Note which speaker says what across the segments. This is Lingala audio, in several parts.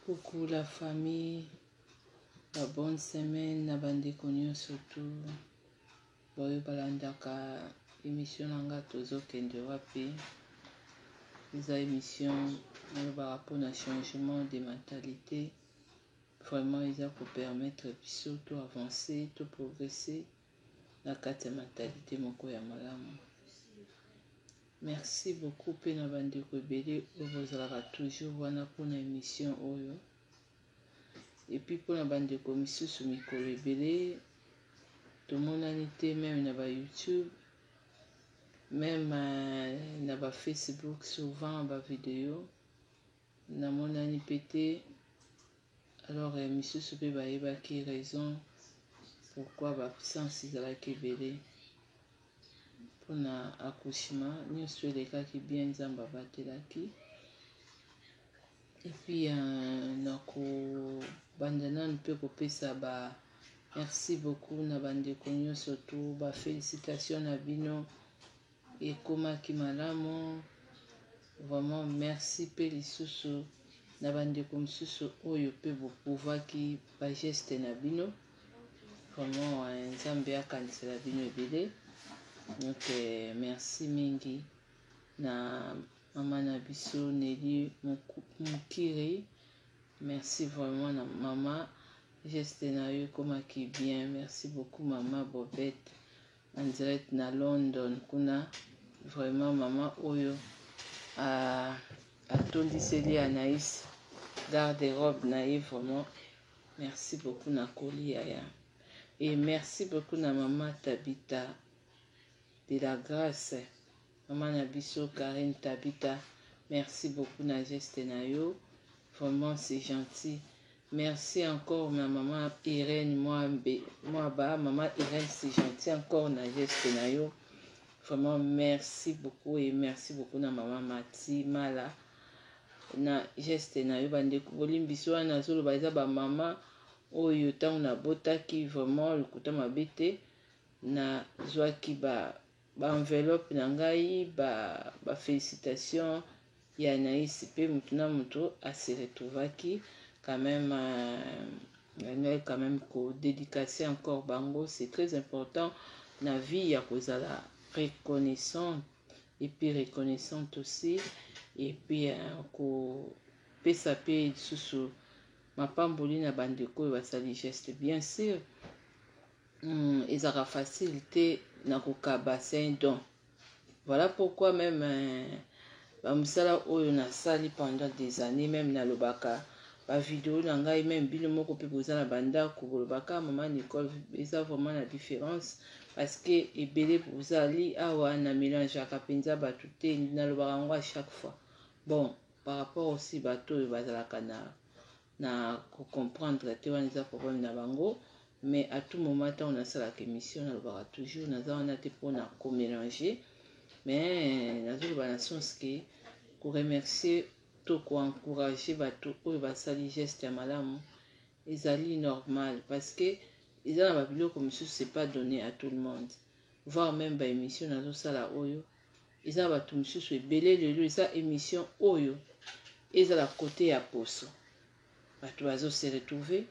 Speaker 1: Coucou la famille, la bonne semaine, na bandeko surtout. Boyo balandaka émission nanga tozokende wapi. Eza émission par rapport au changement de mentalité. Vraiment, ils pour permettre biso to avancer, to progresser na kati mentalité moko ya malamu. Merci beaucoup pe na bandeko ebele ozalaka toujours wana pona émission oyo. Et puis pour la bande de commission sur mikolo ebele tomonani te même na ba YouTube, même na ba Facebook souvent ba vidéo na monani pété. Alors misusu pe bayebaki raison pourquoi ba absence ezalaki ebele mpona accouchement nyonso elekaki bien nzambe abatelaki. Et puis nakobanda nanu mpe kopesa ba merci beaucoup na bandeko nyonso to ba félicitation na bino ekomaki malamu. Vraiment merci pe lisusu na bandeko misusu oyo pe bopouvaki ba geste na bino. Vraiment nzambe akanisela bino ebele. Donc merci mingi na maman na biso Nelly Mukiri. Merci vraiment na maman, geste na yo komaki bien. Merci beaucoup maman Bobette en direct na London kuna. Vraiment maman oyo atondiseli Anaïs garde-robe na ye. Vraiment merci beaucoup na kolia ya. Et merci beaucoup na maman Tabita de la grâce. Maman na biso Karine Tabita. Merci beaucoup na geste na yo. Vraiment c'est gentil. Merci encore ma maman Irène maman Irène, c'est gentil encore na geste na yo. Vraiment merci beaucoup et merci beaucoup na maman Mati Mala na geste na yo. Bandeko bolimbiso wana zolo baza ba maman oyo tango na botaki vraiment lokuta mabete na zwaki ba enveloppe na ngai ba félicitations ya Anaïs pe mutu na mutu a se retrouvaki quand même quand même ko dédicacer encore bango. C'est très important na vie ya kozala reconnaissante et puis reconnaissante aussi. Et puis ko pesa pe susu mapamboli na bandeko basali geste bien sûr. Ezara facilité na kokaba c'est un don. Voilà pourquoi même bamusala oyo nasali pendant des années, même na lobaka ba vidéo na ngai même bino moko pe boza na banda ko lobaka maman Nicole eza vraiment la différence parce que ebele bozali awa na mélange ya kapenza batu te na lobaka ngo à chaque fois. Bon par rapport aussi bato oyo bazalaka na comprendre te wana eza problème na bango. Mais à tout moment on a ça la émission na lobaka toujours naza wana te pona ko mélanger. Mais nazo ba nation ski ko remercier to ko encourager bato oyo basali geste ya malamu ezali normal parce que eza na ba biloko misusu c'est pas donné à tout le monde. Voir même ba émission nazo sala oyo eza bato misusu ebele lelo eza émission oyo eza la côté ya poso bato bazo se retrouver.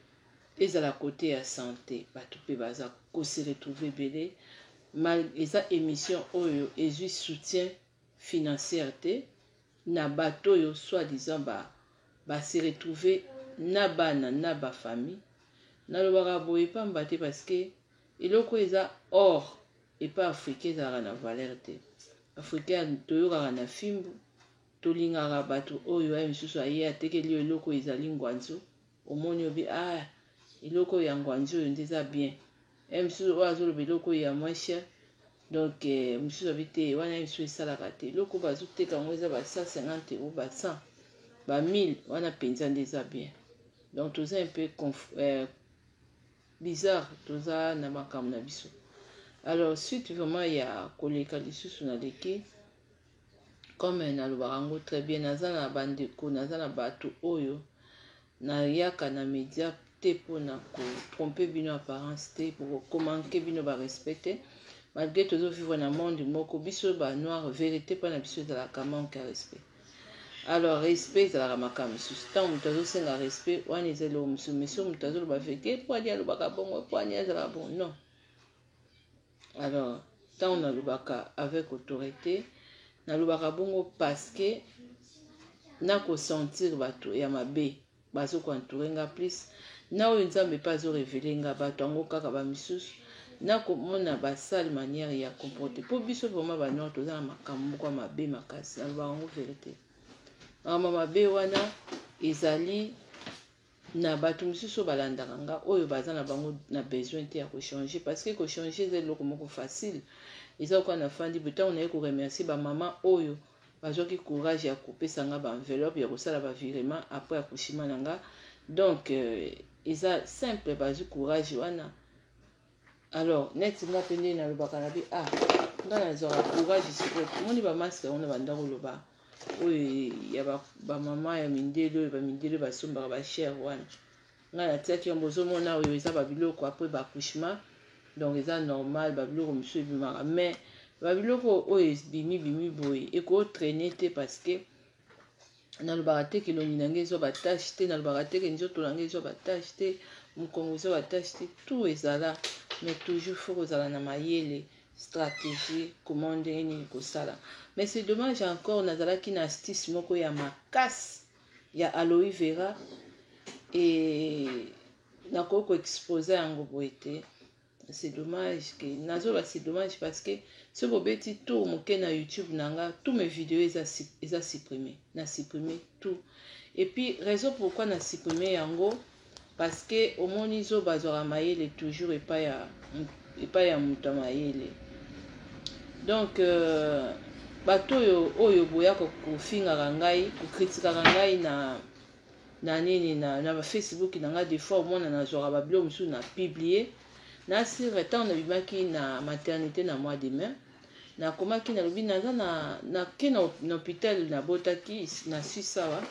Speaker 1: Eza la côté ya santé bato pe baza ko se retrouver belé. Mal eza émission oyo ezui soutien financier te na bato yo soi-disant ba se retrouver na bana na ba famille na lobaka boye pamba te parce que eloko eza or et pas africain ezalaka na valeur te. Africain toyokaka na fimbu tolingaka bato oyo ya misusu aye atekeli eloko ezali ngwanzo omoni obi eloko ya ngwanzo oyo nde eza bien. Misusu oyo azoloba eloko ya moins cher donc misusu abi te wana misusu esalaka te. Eloko bazoteka yango eza ba 150 € ba 100 ba 1000 wana penza nde eza bien. Donc toza un peu bizarre toza na makambo na biso. Alors suite vraiment ya koleka lisusu na leki comme nalobaka yango très bien naza na bandeko naza na bato oyo na yaka na média te mpona kotrompe bino apparence te pour komanke bino barespecte malgré tozovivre na monde moko biso ba noir vérité mpona biso ezalaka manque ya respect. Alors respect ezalaka makambo mosusu ntango moto azosenga respect wana eza eloko mosusu mais so moto azoloba vérité po ani alobaka bongo po ani azalaka bongo non. Alors ntango nalobaka avec autorité nalobaka bongo parce que nakosentir bato ya mabe bazokoentoure nga plus na oyo nzambe mpe azorevele nga bato yango kaka bamisusu nakomona basale manière ya comporte mpo biso vraimen banoir toza na makambo moko ya mabe makasi nalobaka yango vérité makambo mabe wana ezali na bato mosusu balandaka nga oyo baza na bango na besoin te ya kochange parce que kochange eza eloko moko facile eza koka na fandi botango naye koremercier bamama oyo bazwaki courage ya kopesa nga baenveloppe ya kosala bavirement après akushima na nga donc eza simple bazwi courage wana. Alors neti nga mpe nde nalobaka na bi nga nazwaka courage sikoyo omoni bamaske yango na banda koloba oyo ya bamama ya mindele oyo bamindele basombaka bashere wana nga natiaki yango ozomona oyo eza babiloko apres baaccouchement donc eza normal babiloko mosusu ebimaka mais babiloko oyo bimi boye ekotraîne te parce que nalobaka te ke elongi na ngai ezwa batashe te nalobaka te ke nzoto na ngai ezwa batashe te mokongo ezwa batashe te tout ezala mais toujours faut kozala na mayele stratégie comment ndenge nini kosala. Mais c'est dommage encore nazalaki na astuce moko ya makasi ya aloe vera et nakoki koexpose yango boye te. C'est dommage que nazoba c'est dommage parce que ce bobeti tour moke na YouTube nanga tous mes vidéos eza supprimé na supprimé tout et puis raison pourquoi na supprimé yango parce que omoni zo bazwaka mayele toujours epai ya moto mayele donc bato oyo boya kofingaka ngai kokritikaka ngai na nini na Facebook na nga des fois omona nazwaka babilo mosusu na publier nasire ntango nabimaki na maternité na mois de mai nakomaki nalobi naza nake na hôpital nabotaki na Suisse awa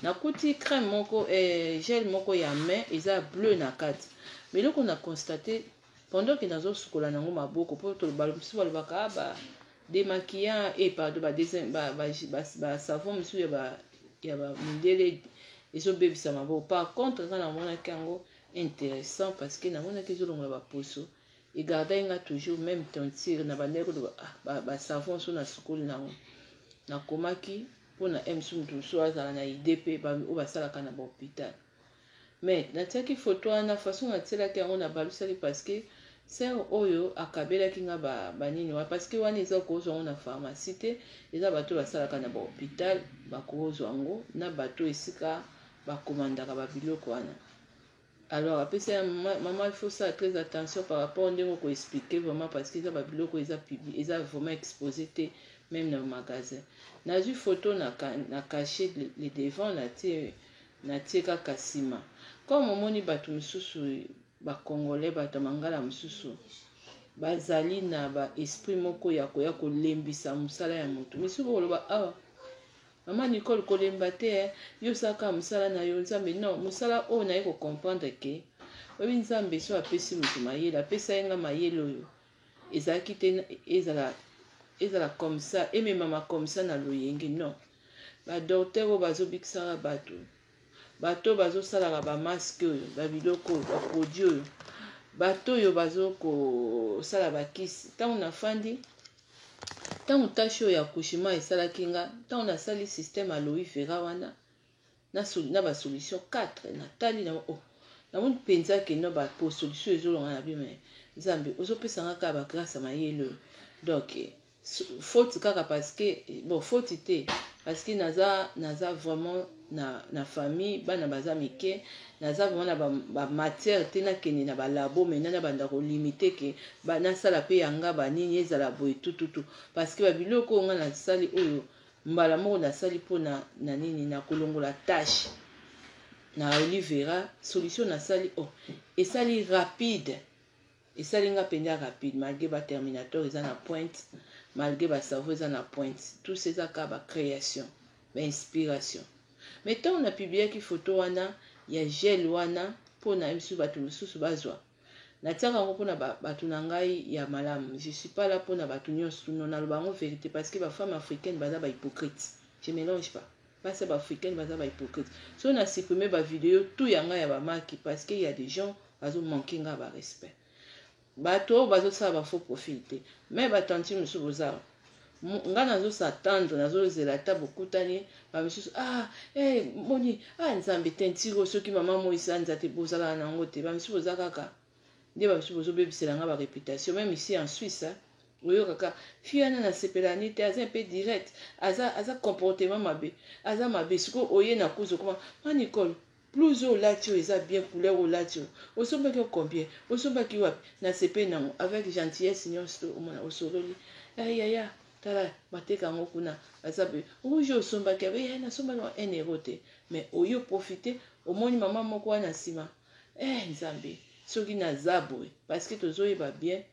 Speaker 1: nakuti crème moko gel moko ya main eza bleu na kati mais eloko na constate pendant que nazosukola nango maboko mpo mosusu balobaka démaquillant pardon basavon mosusu ya bamindele ezobebisa maboko. Par contre nga namonaki yango intéressant parce que namonaki ezolongola baposo egardai nga toujours même tonsure na bandeki koloba basavon so na sukoli nango nakomaki mpona msu moto mosusu azala na ide mpe oyo basalaka na bahôpital mais natiaki photo wana façon natielaki yango na balusaki parce que ser oyo akabelaki nga banini wana parce que wana eza kozwa yango na pharmacie te eza bato basalaka na bahôpital bakozwa yango na bato esika bakomandaka babiloko wana. Alors apesa ya maman il faut faire très attention par rapport à ndenge koexpliquer vraiment parce que eza babiloko eza vraiment exposé te même na magasin. Nazwi photo na caché le devant natie kaka nsima comme omoni bato mosusu bakongolais bato mangala mosusu bazali na baesprit moko ya koya kolembisa mosala ya moto misusu koloba awa mama Nicole kolemba te yo saka mosala na yo nzambe non mosala oyo naye kocomprendre ke oyebi nzambe so apesi moto mayele apesa ye nga mayele oyo ezalaki te ezala comme ça ememama comme ça na loyenge non badocteur oyo bazobikisaka bato bazosalaka bamaske oyo babiloko oyo baproduit oyo bato oyo bazokosala bakisi ntango nafandi ntango tashi oyo ya accouchement esalaki nga ntango nasali système aloe vera wana na basolution 4 natali namoni mpenza keno basolution ezolonga na bime nzambe ozopesanga kaka bagrâce mayele oyo donc faute kaka parce que bon faute te parce que naza vraiment na famille bana baza mike naza vraiment na bamatière te nakende na balabo maintenant na banda kolimite ke nasala mpe yanga banini ezala boye tututu parce que babiloko oyo nga nasali oyo mbala moko nasali mpo na nini na kolongola tâche na aloe vera solution nasali esali rapide esali nga mpenza rapide malgré baterminateur eza na pointe malgré basavo eza na pointe tout ça eza ka bacréation bainspiration mais ntango na publiaki photo wana ya gel wana mpona biso bato mosusu bazwa natiaka yango mpona bato na ngai ya malamu je suis pas là mpona bato nyonso non naloba yango vérité parce que bafemme africaine baza bahypocrite je mélange pas basi baafricaine baza bahypocrite. So na supprime bavideo tout yanga ya bamaki parce que y a des gens bazomanke nga barespect. Bato oyo bazosala bafaux profil te. Mais batanti mosusu bozala nga nazosatendre nazozela ata bokutani bamisusu moni nzambe te ntiro soki mama moisa anza te bozalaka nango te bamisusu boza kaka nde bamisusu bozobebisela nga baréputation même ici en Suisse oyo kaka fille wana nasepelani te aza mpe direct aza comportement mabe aza mabe siko oye na kuzo koma Nicole blouse oyo olati oyo eza bien couleur olati oyo osombaki combien osombaki wapi nasepe nango avec gentillesse nyonso omona osololi yaya tala bateka yango kuna aza be rouge osombaki nasombaki 1 euro te mais oyo profite omoni mama moko wana nsima nzambe soki naza boye parce que tozoyeba bien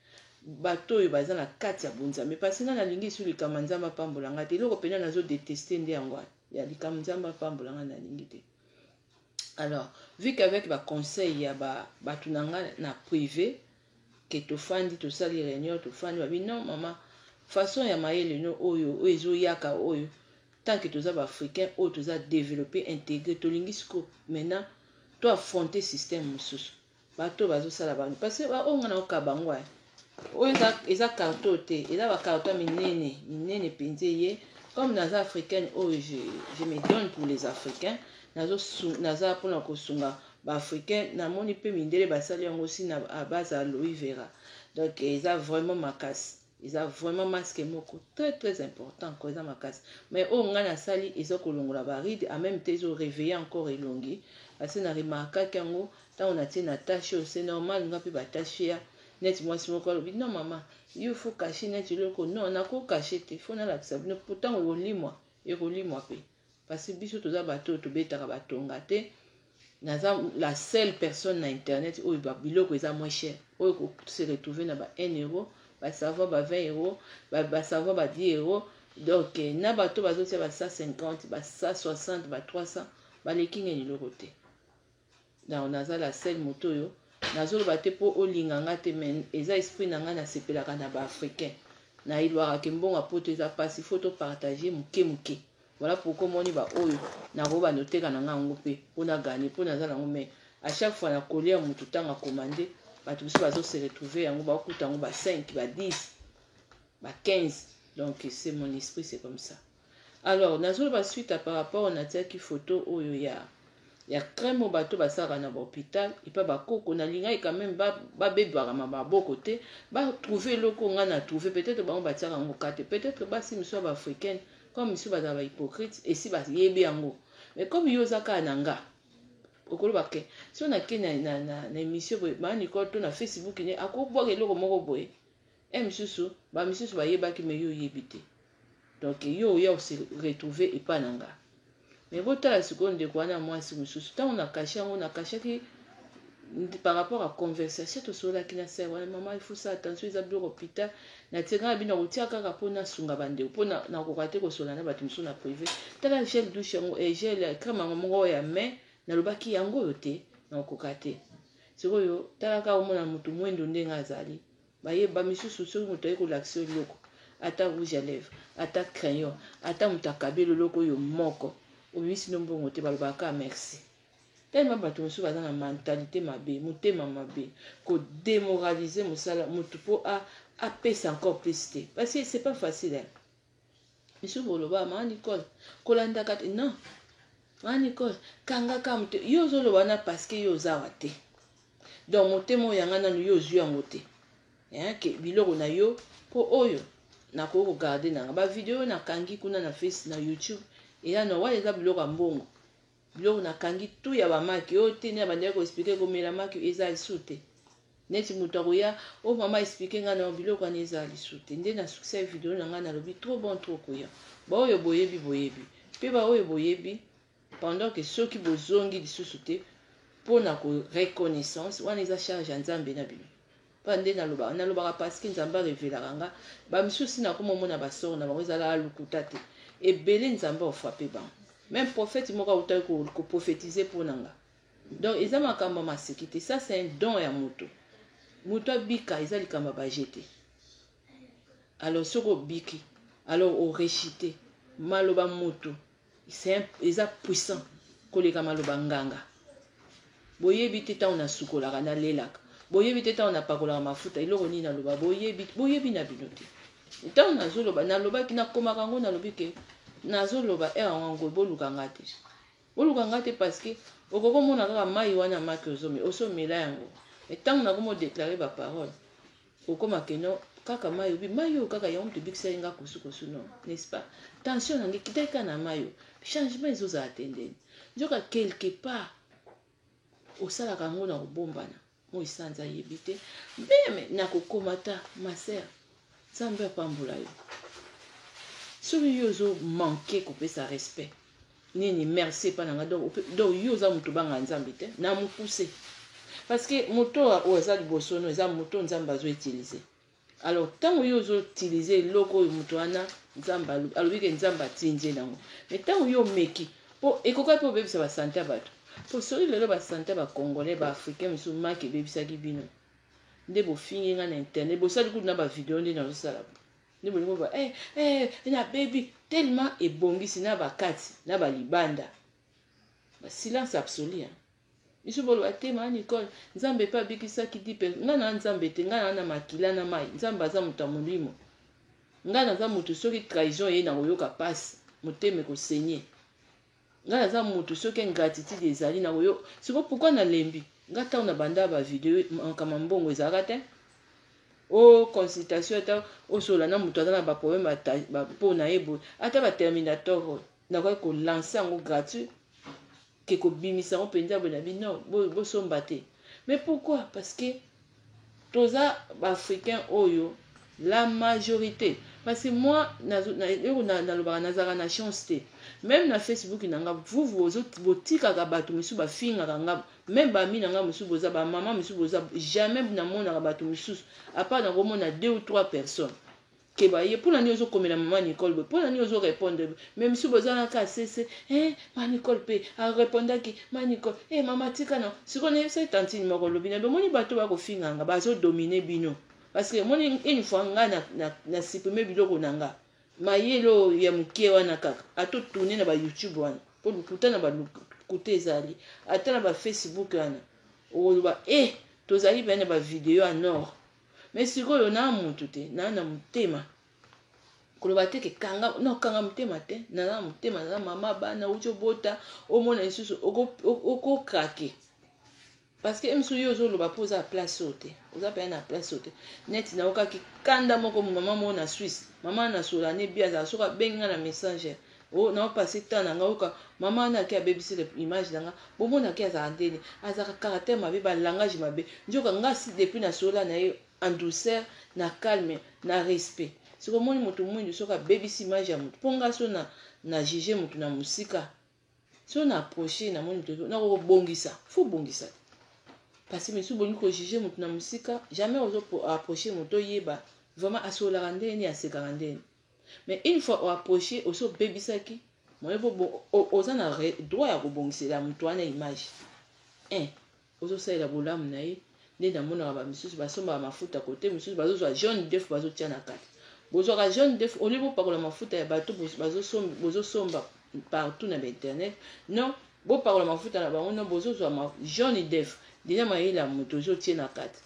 Speaker 1: bato oyo baza na kati ya bonzambe parce que nga nalingi su likambo nzambe apambolanga te eloko mpena nazodeteste nde yango ya likambo nzambe apambolanga nalingi te. Alors vu qu'avec baconseil ya bato na nga na privé ke tofandi tosali réunion tofandi babi non mama façon ya mayele no oyo ezoyaka oyo tant que toza baafricain oyo toza développé intégré tolingi siko maintenant to affronter système mosusu bato bazosala bango parce que baonga na oka bango oyo eza carton te eza bacarton minene minene mpenza ye comme naza africaine oyo je me donne pour les africains naza mpona kosunga baafricain namoni mpe mindele basali yango aussi na base ya Aloe Vera donc eza vraiment makasi eza vraiment masque moko très très important ko eza makasi mais oyo nga nasali eza kolongola baride en même temps ezo réveiller encore elongi parce que na remarkaki yango ntango natie na tache c'est normal nga mpe batache ya neti mwasi moko alobi non mama yo faut cacher neti eloko non nako cacher te faut nalakisa bino pourtant ekolimwa mpe parce que biso toza bato oyo tobetaka batonga te naza la seule personne na internet oyo biloko eza moins cher oyo se retrouver na ba 1 euro basavon ba 20 euros basavon ba 10 euros donc na bato bazotia ba 150 ba 160 ba 300 baleki ngeni eloko te donc naza la seule moto oyo nazoloba te mpo olinga nga te mais eza esprit na nga nasepelaka na baafricain nayilwaka mbongo poto eza mpasi fo topartage moke voilà pourquoi moni baoyo nakoba noteka na nga yango mpe mpona gane mpo naza nango mais à chaque fois nakolia motu ntango akomande bato biso bazose retrouver yango bakuta yango ba 5 ba 10 ba 15 donc c'est mon esprit c'est comme ça. Alors nazoloba suite à par rapport natiaki photo oyo ya crème o bato basalaka na bahôpital epa bakoko nalingai quand même babebwaka maboko te batrouve eloko nga na trouve peut-être bango batiaka yango kate peut-être basi miso ya baafricaine comme miso bazala bahypocrite esi bayebi yango mais comme yo oza kaka na nga okoloba ke so nake na émission boye Nicole to na Facebook ne akobwaka eloko moko boye misusu bamisusu bayebaki me yo oyebi te donc yo oya ose retrouver epa na nga mais botala sikoyo ndeko wana mwasi mosusu ntango nakashi yango nakashaki par rapport à conversation tosolaki na ser wana mama il faut ça attention eza biloko hôpital natiaka na bino kotia kaka mpona sunga bandeko mpona nakoka te kosola na bato mosusu na privé tala gel douche yango gel crème yango moko ya mai nalobaki yango oyo te nakoka te sikoyo talaka omona motu mwendo ndenge azali bayeba misusu soki moto aye kolakisa eloko ata rouge à lèvres ata crayon ata moto akabeli eloko oyo moko obimisi no mbongo te balobaka merci tellement bato mosusu baza na mentalité mabe motema mabe kodémoralize mosala motu mpo apesa encore plus te parce que c'est pas facile misusu boloba ma Nicole kolandaka te non ma Nicole kangaka moto yo ozoloba na parce que yo ozawa te donc motema oyo yanga nanu yo ozwi yango te ke biloko na yo mpo oyo nakoki kogarde nanga bavideo nakangi kuna na face na YouTube eza na wana eza biloko ya mbongo biloko nakangi tu ya bamaki oyo te ne bandeki koexplike komela maki eza lisu te neti moto akoya o mama explike nga na biloko wana eza lisu te nde na succès ya video na nga nalobi trop bon trop koya baoyo boyebi mpe baoyo boyebi pendant que soki bozongi lisusu te mpona ko reconnaissance wana eza charge ya nzambe na bino mpa nde nalobaka parce que nzambe arevelaka nga bamisusi nakoma omona basor na bango ezala alukuta te ebele nzambe ofrape bango même prophète moko autaki koprophétise mpona nga donc eza makambo ya maseki te ça c'est un don ya moto abika eza likambo ya bajete alors soki obiki alors orechite maloba moto ils sont puissants koleka maloba nganga boyebi te ta ona sukolaka na lelaka boyebi te ta ona pakolaka mafuta eloko nini naloba boyebi na bino te ntango nazoloba nalobaki nakomaka yango nalobi ke nazoloba wango bolukanga te bolukanga te parce que okokomona kaka mai wana maki osomela yango ntango nakomodeklare baparole okomake no kaka mai obi mai oyo kaka yango moto ebikisaki nga kosukosu non n'est-ce pas tension nange kitaki kaka na mai oyo changement ezozala te ndeni nzoka quelque part osalaka yango na kobombana mo esanza yebi te meme nakokoma ta maser nzambe apambola yo soki yo ozomanke kopesa respect nini merci epa nanga donc yo oza moto banga nzambe te na mopuse parce que moto oyo aza liboso no eza moto nzambe azoutilize alors ntango yo ozoutilize eloko oyo moto wana nzambe alobi ke nzambe atindi nango mais ntango yo omeki po ekoka mpe obebisa basante ya bato po soki lelo basante ya bacongolais baafricain mosusu maki ebebisaki bino nde bofingi nga na internet bosali kutu na bavideo nde nazosala nde bolingo ba na bebi tellement ebongisi na bakati na balibanda silence absolu biso boloba te ma Nicole nzambe epe abikisaki dipe nga na nzambe te nga na makila na mai nzambe aza moto ya molimo nga naza moto soki trahison ye na koyoka pasi motema ekosenye nga naza moto soki ingratitude ezali na koyo siko pourquoi nalembi nga ntango na banda bavideo mankama mbongo ezalaka te consultation ata osola na moto aza na baproblème mpo na ye boye ata baterminator nakoki kolanse yango gratuit ke kobimisa yango mpenza boye na bino bosomba te mais pourquoi parce que toza baafricain oyo la majorité parce que moi nalobaka nazalaka na chance te même na Facebook nanga vous botikaka bato mosusu bafingaka nga même bami nanga mosusu boza bamama mosusu boza jamais namonaka bato mosusu apart nakomona 2 ou 3 personnes ke baye mpona nini ozokomela mama Nicole boye mpona nini ozorépondre mais mosusu bozalaka asese ma Nicole mpe arépondaki ma Nicole mama tika na sikoyo nayebisaki tantini moko lobi na bomoni bato bakofinganga bazodomine bino parce que moni une fois nga na supprime biloko na nga mayelo ya mokie wana kaka atotourne na bayoutube wana mpo lukuta na balukuta ezali ata na bafacebook wana okoloba tozali pene na bavideo ya nord mais sikoyo na motu te na motema koloba te ke kanga motema te na motema na mama bana uti obota omona lisusu okokrake parce que msu yo ozoloba mpo oza place oyo te oza pene na place oyo te neti naokaki kanda moko mama mo na Suisse mama na sola ne bia azala soki abengi nga na messenger naopase temps na nga oyoka mama wana ake abebisi image na nga bomonaki azala ndeni azalaka caractère mabe balangage mabe nzoka nga si depuis na sola na ye en douceur na calme na respect sikomoni moto mwindu soki abebisi image ya moto mpo nga so na juge moto na mosika so na approche na moni moto nakokobongisa fo bongisa parce que misu bolingi kojuge moto na mosika jamais ozoapproche moto oyeba vraiment asolaka ndeni asekaka ndeni mais une fois oapproche osobebisaki moye oza na droit ya kobongisela moto wana image ozosalela bolamu na ye nde namonaka bamisusu basombaka mafuta kote misusu bazozwa jaune d'œuf bazotia na kati bozwaka jaune d'œuf olie bopakola mafuta ya bato bozosomba partout na bainternet non bopakola mafuta na bango non bozozwa jaune d'œuf deja mayele ya moto ozotie na kati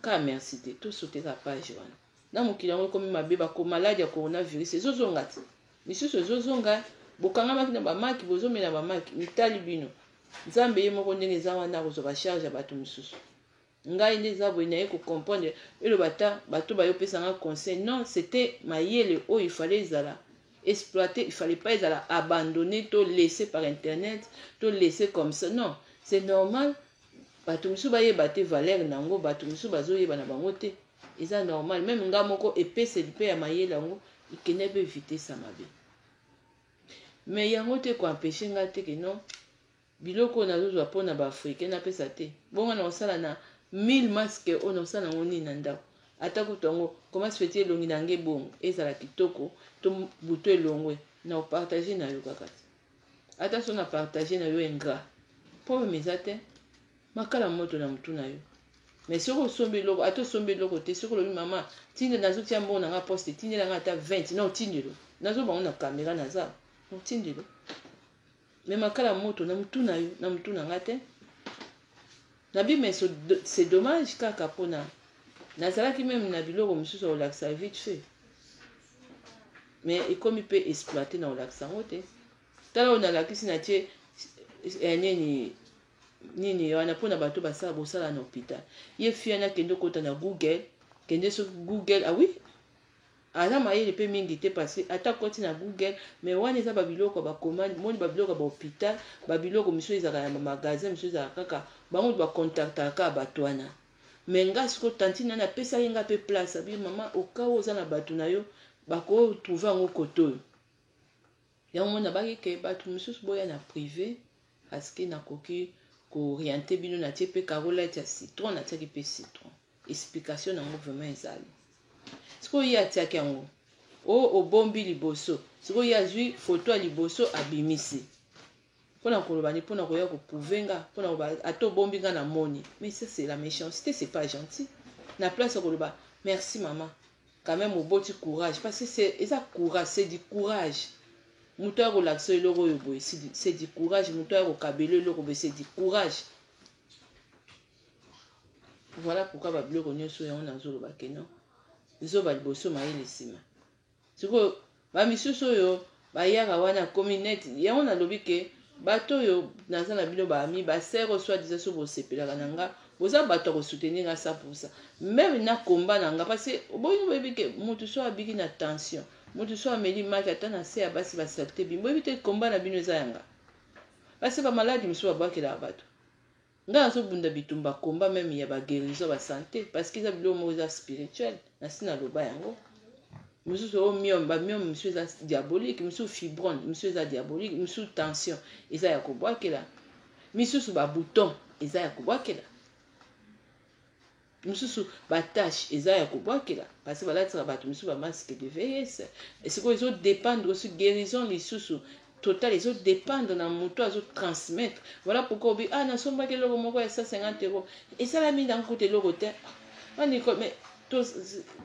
Speaker 1: ka merci te tosoteka page wana na mokili yango ekomi mabe maladi ya coronavirus ezozonga te misusu ezozonga bokangamaki na bamaki bozomela bamaki mitali bino nzambe ye moko ndenge eza wana kozwa bacharge ya bato mosusu ngai nde eza boye naye kocomprendre eloba ta bato bayopesanga conseil non c'était mayele oyo ifallait ezala exploiter, il fallait pas ezala abandonner to laisser par internet to laisser comme ça non c'est normal bato mosusu bayeba te valeur nango bato mosusu bazoyeba na bango te eza normal même nga moko epeseli mpe ya mayele yango ikende mpe vitesa mabe mais yango te koempêche nga te ke non biloko oyo nazozwa mpona baafricain napesa te bongo na kosala na 1000 maske oyo nakosala nango nini na ndako ata kutu yango koma sifeti elongi na nge bongo ezala kitoko to butu elongwe na opartage na yo kaka te ata so na partage na yo ingrat problème eza te makala moto na mutu na yo mais soki osombi eloko ata osombi eloko te soki olobi mama tinde nazotia mbongo na nga poste tindelanga ata 20 na otindelo nazobango na kamera naza otindelo me makala moto na mutu na yo na mutu na nga te nabi mais c'est dommage kaka mpona nazalaki même na biloko mosusu olakisa vite fait mais ekomi mpe exploité na olakisa yango te tala oyo nalakisi na tie nini wana mpona bato basala bosala na hôpital ye fiana kende okota na google kende so google oui aza mayele mpe mingi te parce ata koti na google mais wana eza babiloko bakomani moni babiloko bahôpital babiloko misusu ezalaka na bamagasin misusu ezalaka kaka bango bakontaktaka bato wana me nga siko tanti nani apesaki nga mpe place abi mama okawa oza na bato na yo bakotrouve yango koto oyo yango mona baki ke bato misusu boya na privé parceke nakoki kooriente bino na tie mpe carolite ya citron natiaki mpe citron explication nango vraiment ezali sikoyo ye atiaki yango o obombi liboso sikoyo ye azwi foto ya liboso abimisi mpona koloba ni mpona koya koprouve nga mpona koba ata obombi nga na moni mais ça c'est la méchanceté c'est pas gentil na place ya koloba merci maman quand même oboti courage parce que c'est eza courage c'est du courage moto ya kolakisa eloko oyo boye c'est du courage moto ya kokabela eloko boye c'est du courage voilà pourquoi babiloko nyonso yango nazoloba ke non ezoba liboso mayele nsima sikoyo bamisusu oyo bayaka wana communete yango nalobi ke bato oyo naza na bino baami basere soit disa so bosepelaka na nga boza bato ya kosoutenir nga 100% même na komba na nga parce que boyini boyebi ke motu so abiki na tension motu so ameli maki ata na se ya basi basalite bino boyebi te komba na bino eza yanga parce que bamaladi misusu babwakelaka bato nga nazobunda bitumba komba meme ya baguérison basante parce que eza biloko moko eza spirituel nasi naloba yango misusu oyo miome bamiome misusu eza diabolique misusu fibrone misusu eza diabolique misusu tension eza ya kobwakela misusu babouton eza ya kobwakela misusu batache eza ya kobwakela parce que balatisaka bato misusu bamasque de vieillesse esikoyo ezodépendre aussi guérison lisusu total ezodépendre na moto azotransmettre voilà pourquoi obi nasombaki eloko moko ya 150 €. esalami ndango kuta eloko te waniko mais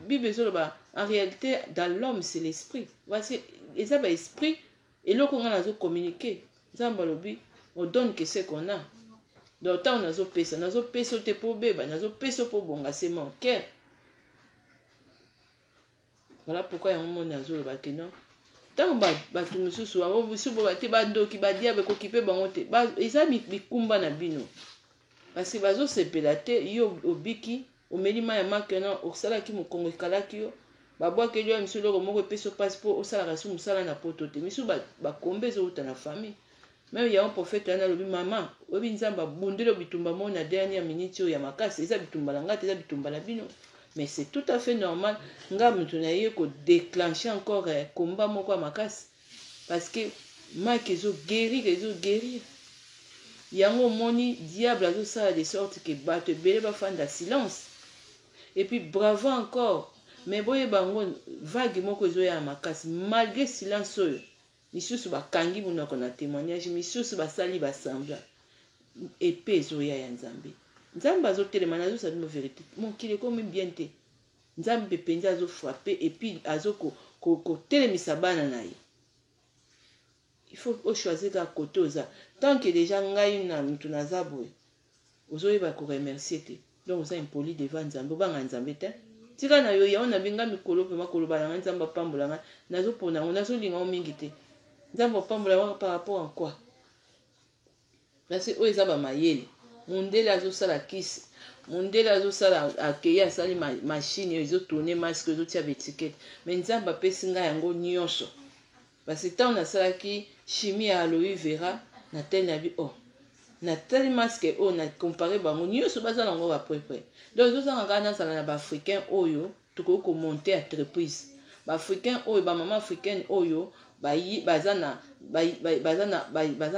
Speaker 1: bible ezoloba en réalité dans l'homme c'est l'esprit voici eza baesprit eloko nga nazocommuniquer nzambe alobi on donne que ce qu'on a donc ntango nazopesa te mpo obeba nazopesa mpo bonga c'est mon cœur voilà pourquoi yango moni azoloba ke non ntango bato mosusu bango bisu bo bate bandoki badiabe ekoki mpe bango te eza bikumba na bino parce que bazosepela te yo obiki omeli mai ya makena osalaki mokongo ekalaki yo babwakeli yo misu eloko moko epesi mpasi mpo osalaka su mosala na poto te misu bakombe ezouta na famille meme yango profete wana alobi mama oyebi nzambe abundeli bitumba mo na dernière minute oyo ya makasi eza bitumba na nga te eza bitumba na bino mais c'est tout à fait normal nga moto na ye kodéclencher encore komba moko ya makasi parce que maki ezoguérir yango omoni diable azosala de sorte que bato ebele bafanda silence et puis bravo encore mais boyeba yango vague moko ezoya ya makasi malgré silence oyo misusu bakangi monoko na témoignage misusu basali basambla epe ezoya ya nzambe nzambe azotelema nazosala bino vérité mokili ekomi bien te nzambe mpenzi azofrappe epuis azokotelemisa bana na ye il faut ochoisir kaka kote oza tant que déjà ngai na motu naza boye ozoyeba koremercier te donc oza impoli devant nzambe obanga nzambe te tika na yo yango nabinga mikolo mpe makoloba na ngai nzambe apambola ngai nazopona yango nazolinga yango mingi te nzambe apambola yango par rapport à quoi parce que oyo eza bamayele mondele azosala kisi mondele azosala akeye asali machine ezotourne masque ezotia baetikete mais nzambe apesi ngai yango nyonso parce que ntango nasalaki chimie ya aloe vera natali na bi natali masque oyo na compare bango nyonso baza nango bapwepwe donc ezosanga ngai nazala na baafricain oyo tokoki komonte entreprise baafricain oyo bamama africaine oyo baza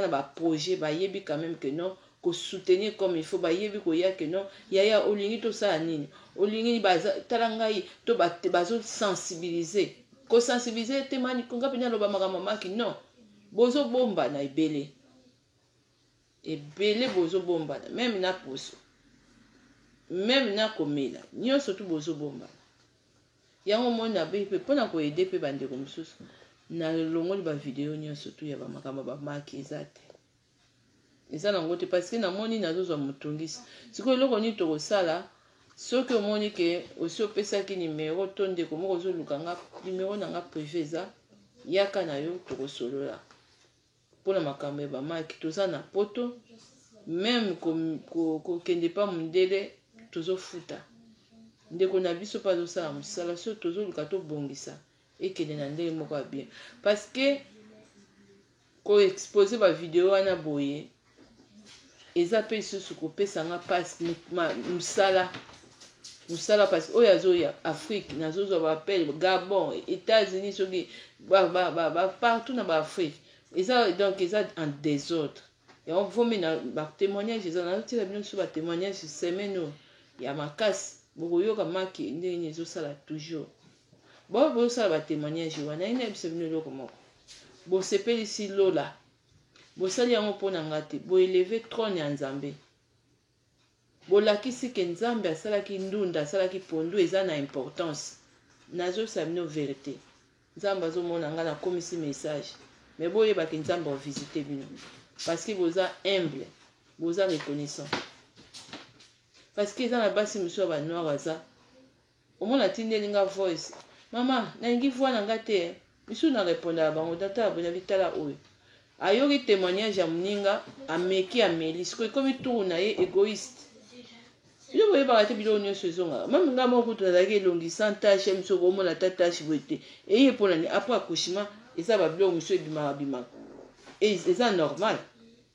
Speaker 1: na baprojet bayebi quand même que non soutenir comme il faut bayebi koya que non yaya olingi tosala nini olingi tala ngai to bazosensibiliser kosensibiliser te mani konga pena aloba makambo maki non bozobombana ebele bozobombana même na poso même na komela nyonso tu bozobombana yango moni abe mpe mpona koyede mpe bandeko mosusu na longoli ba vidéo nyonso tu ya ba makambo ba marque ezate eza nango te parce que namoni nazozwa motungisi sikoyo eloko nini tokosala soki omoni ke osi opesaki nimero to ndeko moko ozoluka nga nimero na nga privé eza yaka na yo tokosolola mpona makambo ya bamaki toza na poto meme kokende pa mondele tozofuta ndeko na biso mpe azosala mosala so tozoluka tobongisa ekende na ndenge moko ya bien parce que koexpose bavideo wana boye eza mpe lisusu kopesa nga mpasi mosala parce oyo azoya Afrique nazozwa baapel Gabon États-Unis soki partout na baafrique eza donc eza en désordre yango vomi na batémoignage eza nazotika bino so batémoignage semaine oyo ya makasi bokoyoka maki ndenge nini ezosala toujours bozosala batémoignage wana naina biso bino eloko moko bosepelisi lola bosali yango mpona nga te boeleve trône ya nzambe bolakisi ke nzambe asalaki ndunda asalaki pondu eza na importance nazosala bino vérité nzambe azomona nga nakomisi message mais boyebaki nzambe ovisite bino parce que boza humble boza reconnaissant parce que eza na basi mosusu ya banoir aza omona atindeli nga voice mama nalingi voi na nga te misu na répondaka bango tata abona bitala oyo ayoki témoignage ya moninga ameki ameli sikoyo ekomi turu na ye égoïste bino boyebaka te biloko nyonso ezongaka mame nga moko kutu nazalaki elongisa ntashe miso komona ta tashe boye te eye mponani apres accouchement eza babiloko miso ebimaka bimaka eza normal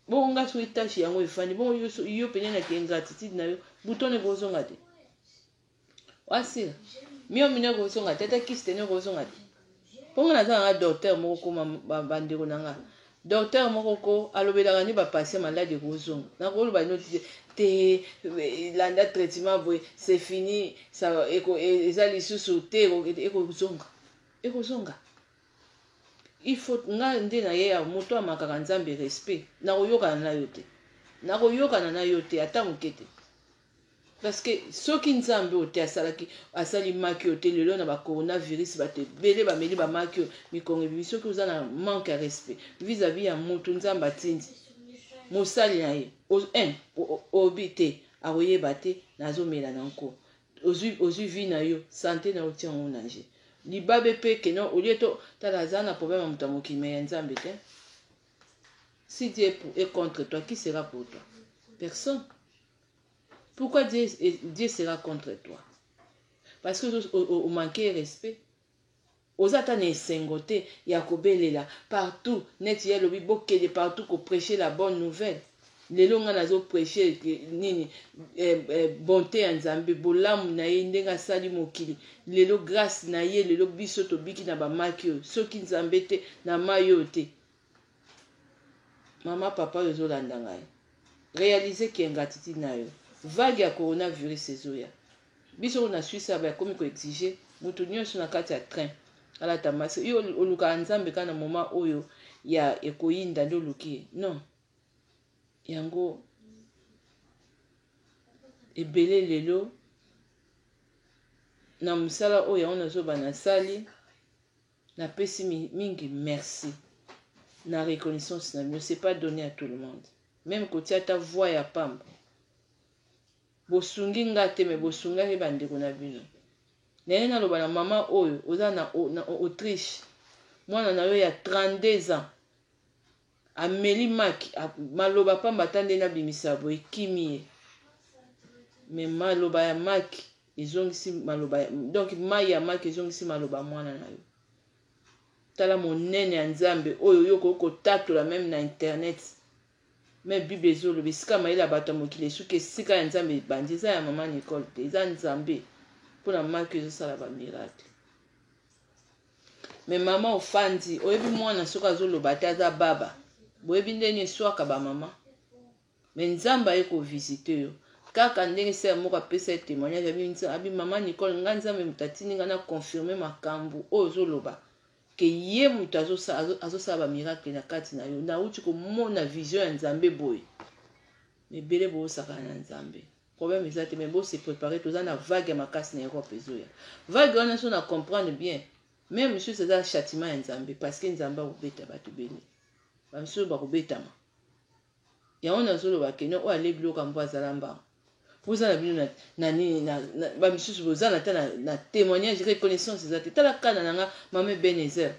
Speaker 1: bongo nga soki tashe yango efandi bongo yo pene na ke ingratitude na yo butone kozonga te wasila mio mino kozonga te ata kisi tene kozonga te mpongo naza nanga docteur moko koma bandeko na nga docteur moko ko alobelaka ni bapatient malade ekozonga nakoloba ino te landa traitement boye c'est fini eza lisusu te ekozonga il faut nga nde na ye ya moto amakaka nzambe respect nakoyokana na yo te ata moke te parce que soki nzambe oyo te asali maki oyo te lelo na bacoronavirus bato ebele bameli bamaki oyo mikongo ebibi soki oza na manque ya respect vis-à-vis ya motu nzambe atindi mosali na ye obi te akoyeba te nazomela na nko ozwi vi na yo sante na otia ngo na nje libabe mpe keno olie to tala aza na problème ya moto ya mokili ya nzambe te si Dieu est contre toi qui sera pour toi? Personne. Pourquoi Dieu sera contre toi? Parce que vous manquez respect. Ozata ne sengote ya kobelela partout net ya lobi bokele partout ko prêcher la bonne nouvelle. Lelo nga nazo prêcher nini bonté ya Nzambe bolamu na ye ndenga sali mokili. Lelo grâce na ye lelo biso to biki na ba maki soki Nzambe te na mayo te. Mama papa yozo landa ngai. Réaliser ki ingratitude na yo. Vague ya coronavirus ezoya. Biso na Suisse ba komi ko exiger mutu nyonso na kati ya train. Ala tamasi yo oluka Nzambe kana moma oyo ya ekoyinda ndo luki. Non. Yango ebele lelo na musala oyo on azoba na sali na pesi mingi merci. Na reconnaissance na mieux, c'est pas donné à tout le monde. Même quand tu as ta voix ya pamba. Bosungi ngate me bosunga ke bandeko na bino. Nene na loba na mama oyo oza na Autriche. Mwana na yo ya 32 ans. Ameli maki maloba pamba tande na bimisa boye kimi. Me maloba ya maki ezongisi maloba donc mai ya maki ezongisi maloba mwana na yo. Tala monene ya Nzambe oyo yoko kotatola même na internet. Mais Bible ezolo bisika maila bato mokile suke sika ya Nzambe bandiza ya mama Nicole te eza Nzambe pona maki ezosala ba miracle. Mais mama ofandi oyebi mwana soka azoloba te aza baba. Boyebi ndenge eswaka ba mama. Mais Nzambe ayeko visiter yo. Kaka ndenge se moko apesa témoignage abi mama Nicole nga Nzambe mutatini nga na confirmer makambo oyo zoloba. Que ye mutu azosala ba miracle na kati na yo na uti komona vision ya Nzambe boye mebele bosaka na Nzambe problème ezate mais bo se préparer toza na vague ya makasi na Europe ezoya vague wana so na comprendre bien même monsieur c'est un châtiment ya nzambe parce que nzambe akobeta bato bene bamisusu bakobetama yango nazoloba keno oyo ale biloko yango azala mbanga boza na bino na nini bamisusu boza na ta na témoignage reconnaissance eza te tala kana nanga mama Ebenezer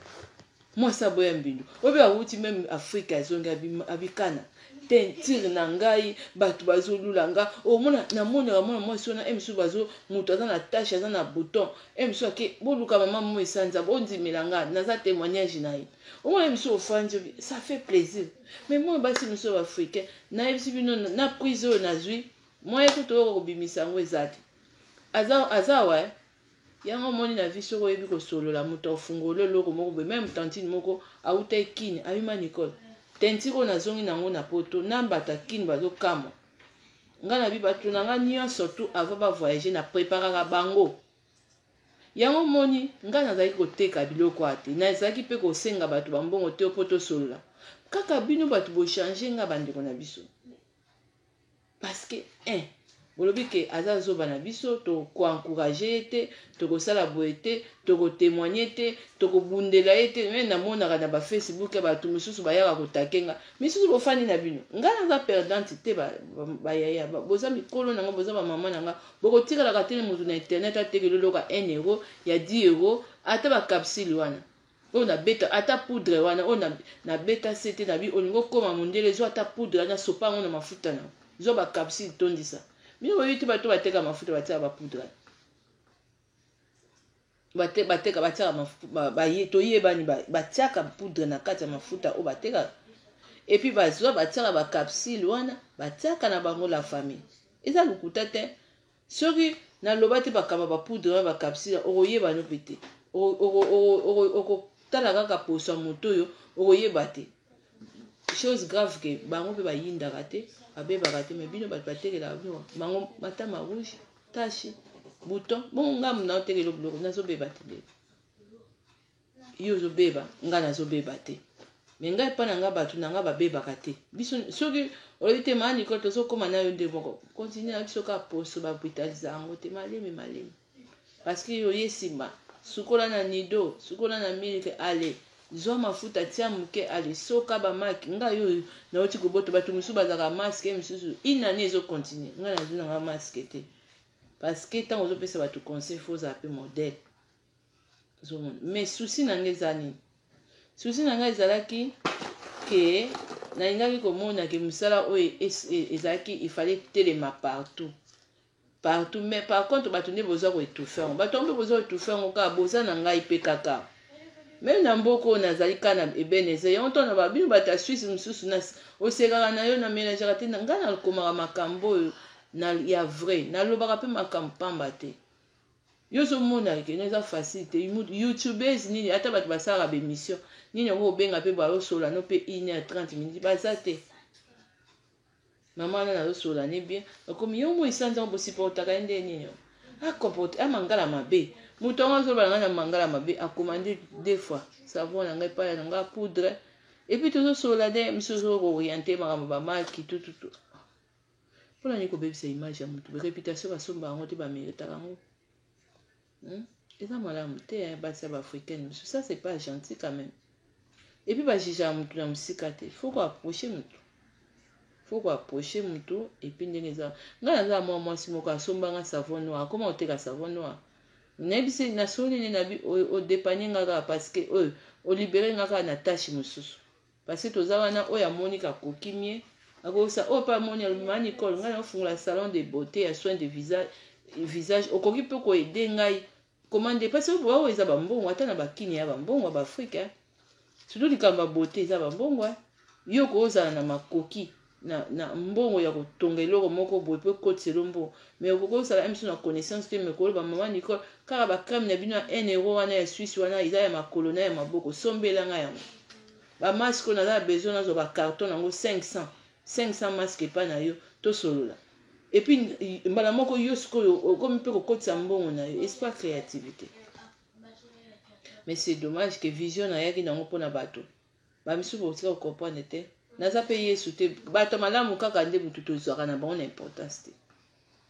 Speaker 1: mwasi aboya mbindu oyo awuti même afrique azongi abikana tentire na ngai bato bazolula nga omona namonaka mwana mwasi wana emisusu moto aza na tashe aza na bouton emisusu ake boluka mama mo esanza bondimela nga naza témoignage na ye omona emisusu ofandi ça fait plaisir mais moi basi misusu baafricain nayebisi bino na prise oyo nazwi moye kutu oyo kobimisa yango eza te aza wa yango moni na vi soko oyebi kosolola moto afungola eloko moko boye même tantine moko auta ekini abima Nicole tentire oyo nazongi nango na poto na mbata kini bazokama nga na bi bato na nga nyonso tu ava bavoyage na préparaka bango yango moni nga nazalaki koteka biloko ate nazalaki mpe kosenga bato bambongo te po tosolola kaka bino bato bochange nga bandeko na biso parce que bolobi ke aza zoba na biso tokoencourage ye te tokosala boye te tokotémoigne te tokobundela ye te me namonaka na bafacebook ya bato mosusu bayaka kotake nga misusu bofandi na bino nga naza perdante te bayaya boza mikolo nanga boza bamama na nga bokotikalaka te motu na internet ateke loloka 1 euro ya 10 euro ata bacapsule wana oyo nabeta ata poudre wana oyo nabeta se te na bi olingo koma mondele zwa ata poudre wana sopa yango na mafuta na zwa bacapsule tondisa bino boyebi te bato bateka mafuta batiaka bapoudre bateka batiaka toyebani batiaka poudre na kati ya mafuta oyo bateka epuis bazwa batiaka bacapsule wana batiaka na bango la famille eza lokuta te soki naloba te bakamba bapoudre wana bacapsule okoyeba no mpe te okotala kaka poso ya moto oyo okoyeba te chose grave ke bango mpe bayindaka te babebaka te me bino bato batekelaka bino bango matama rouge tache bouton bongo nga muna otekela biloko nazobeba te lelo yo ozobeba nga nazobeba te me ngai mpa na nga bato na nga babebaka te biso soki olobi te maa Nicole tozokóma na yo nde moko continue na biso kaka poso babritaliza yango te malemi parce que yo ye nsima sukola na nido sukola na milike ale zwa mafuta tia moke ale soka bamaki ngai oyo nauti koboto bato mosusu bazalaka maske misusu inani ezokontinue ngai nazwi nanga maske te parce que ntango ozopesa bato conseil fo ozala mpe modele ozomona mais susi na ngai eza nini susi na ngai ezalaki ke nalingaki komona ke mosala oyo ezalaki ifallait telema partout mais par contre bato nde boza koetufe yango bato yango mpe boza koetufe yango kaka boza na ngai mpe kaka meme na mboka oyo nazali kana Ebenezer yango ntona babino bato ya Swisse mosusu osekaka na yo na mélangeaka te na ngai nakomaka makambo oyo ya vrai nalobaka mpe makambo pamba te yo ozomona keno eza facile te youtubeuse nini ata bato basalaka bémission nini yango obenga mpe baosola no mpe 1h30 minutes baza te mama wana nazosola ne bien akomi yo mo esanza ngo bosupportaka ye nde nini akomporte amangala mabe moto yango azolobala ngai na mangala mabe akomande 2 fois savon na ngai paya na ngai poudre epuis tozosola nde misusu okoriente makambo bamaki tututu mpona nini kobebisa image ya motu réputation basomba yango te baméritaka yango eza malamu te basi ya baafricaine mosusu ça c'est pas gentil quand même epuis bajijaka motu na mosika te faut koapproche motu epuis ndenge eza ngai naza mwa mwasi moko asombanga savon noir akoma oteka savon noir nayebisi nasoli nini nabi odepanie nga kaka parce que oyo olibere nga kaka na tashe mosusu parce que toza wana oyo amoni kakokimie akosa oyo mpe amoni alobima Nicole ngai naofungola salon de beauté ya soin de visage okoki mpe koede ngai komande parce que oyo eza bambongo ata na bakini ya bambongo ya baafrika surtout likambo ya beauté eza bambongo yo kozala na makoki na mbongo ya kotonga eloko moko boye mpe kotiselo mbongo mais okokosala miso na connaissance te me koloba mama Nicole kaka bacrème na bino ya 1 euro wana ya Suisse wana eza ya makolo na ya maboko sombelanga yango bamaske oyo naza na besoin nazwa bacarton yango 500 maske epa na yo tosolola epuis mbala moko yo sikoyo okomi mpe kokotisa mbongo na yo espoir créativité mais c'est dommage que vision nayaki nango mpona bato bamisusu botika kokomprendre te naza mpe yesu te bato malamu kaka nde motu tozwaka na bango na importance te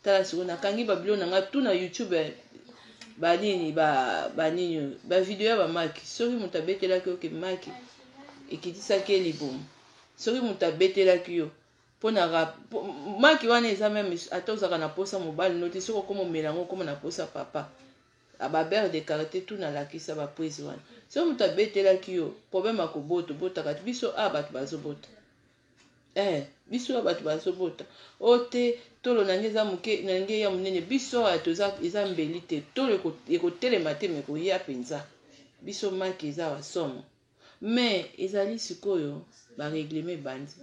Speaker 1: tala sikoyo nakangi babilo na nga tu na youtube banini banini bavideo ya bamaki soki moto abetelaki yo ke maki ekitisaki ye libumu soki moto abetelaki yo mpona maki wana eza meme ata ozalaka na posa mobali no te soki okoma omela yango okoma na posa papa ababere de karate tu nalakisa baprise wana soki moto abetelaki yo problème akobota obotaka te biso a bato bazobota biso ya bato bazobota o te tolo nange eza moke nange ya monene biso ya toza eza mbeli te tolo ekotelema te me koya mpenza biso maki eza basomo mais ezali sikoyo baregleme ebandi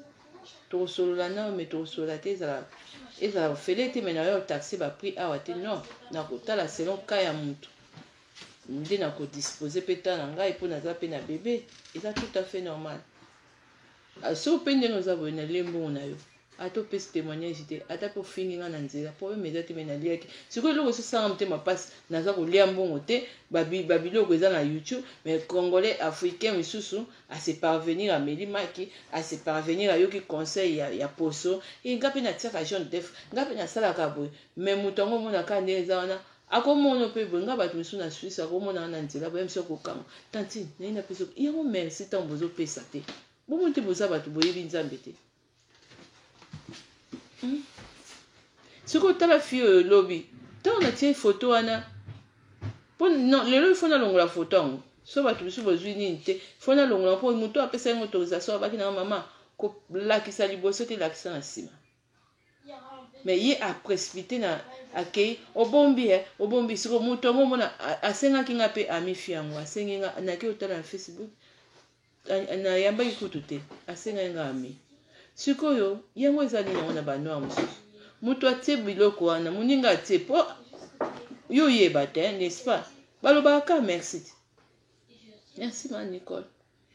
Speaker 1: tokosolola nao me tokosolola te ezala fele te me na yo taxi bapris awa te non nakotala selon ka ya motu nde nakodispose mpe ta na ngai mpo naza mpe na bebe eza tout à fait normal so mpe ndenge oza boye nalie mbongo na yo ata opesi témoignage te ata mpe ofingi nga na nzela problème eza te me naliaki sikoyo eloko ezosanga motema mpasi naza kolia mbongo te babiloko eza na youtube mais congolais africain misusu ase parvenir ameli maki ase parvenir ayoki conseil ya poso nga mpe natiaka jaune def nga mpe nasalaka boye mais moto yango omonaka nde eza wana akomona mpe boye nga bato misusu na swisse akomona na nzela boye misi okokanga tantine nayi napesa yango merci ntango bozopesa te bomo te boza bato boyebi nzambe te soki otala fille oyo lobi ntango natie foto wana lelo ifo nalongola foto yango so bato biso bozwi nini te ifo nalongola mpo moto apesa yango autorisation abaki na mama kolakisa liboso te lakisa na nsima mais ye aprécipité na akei obombi siko moto yango omona asengaki nga mpe amifi yango asengi nga nake otala na Facebook nayambaki kutu te asengai nga ami sikoyo yango eza nini yango na banoir mosusu moto atie biloko wana moninga atie mpo yo oyeba te n'est-ce pas balobaka merci merci ma Nicole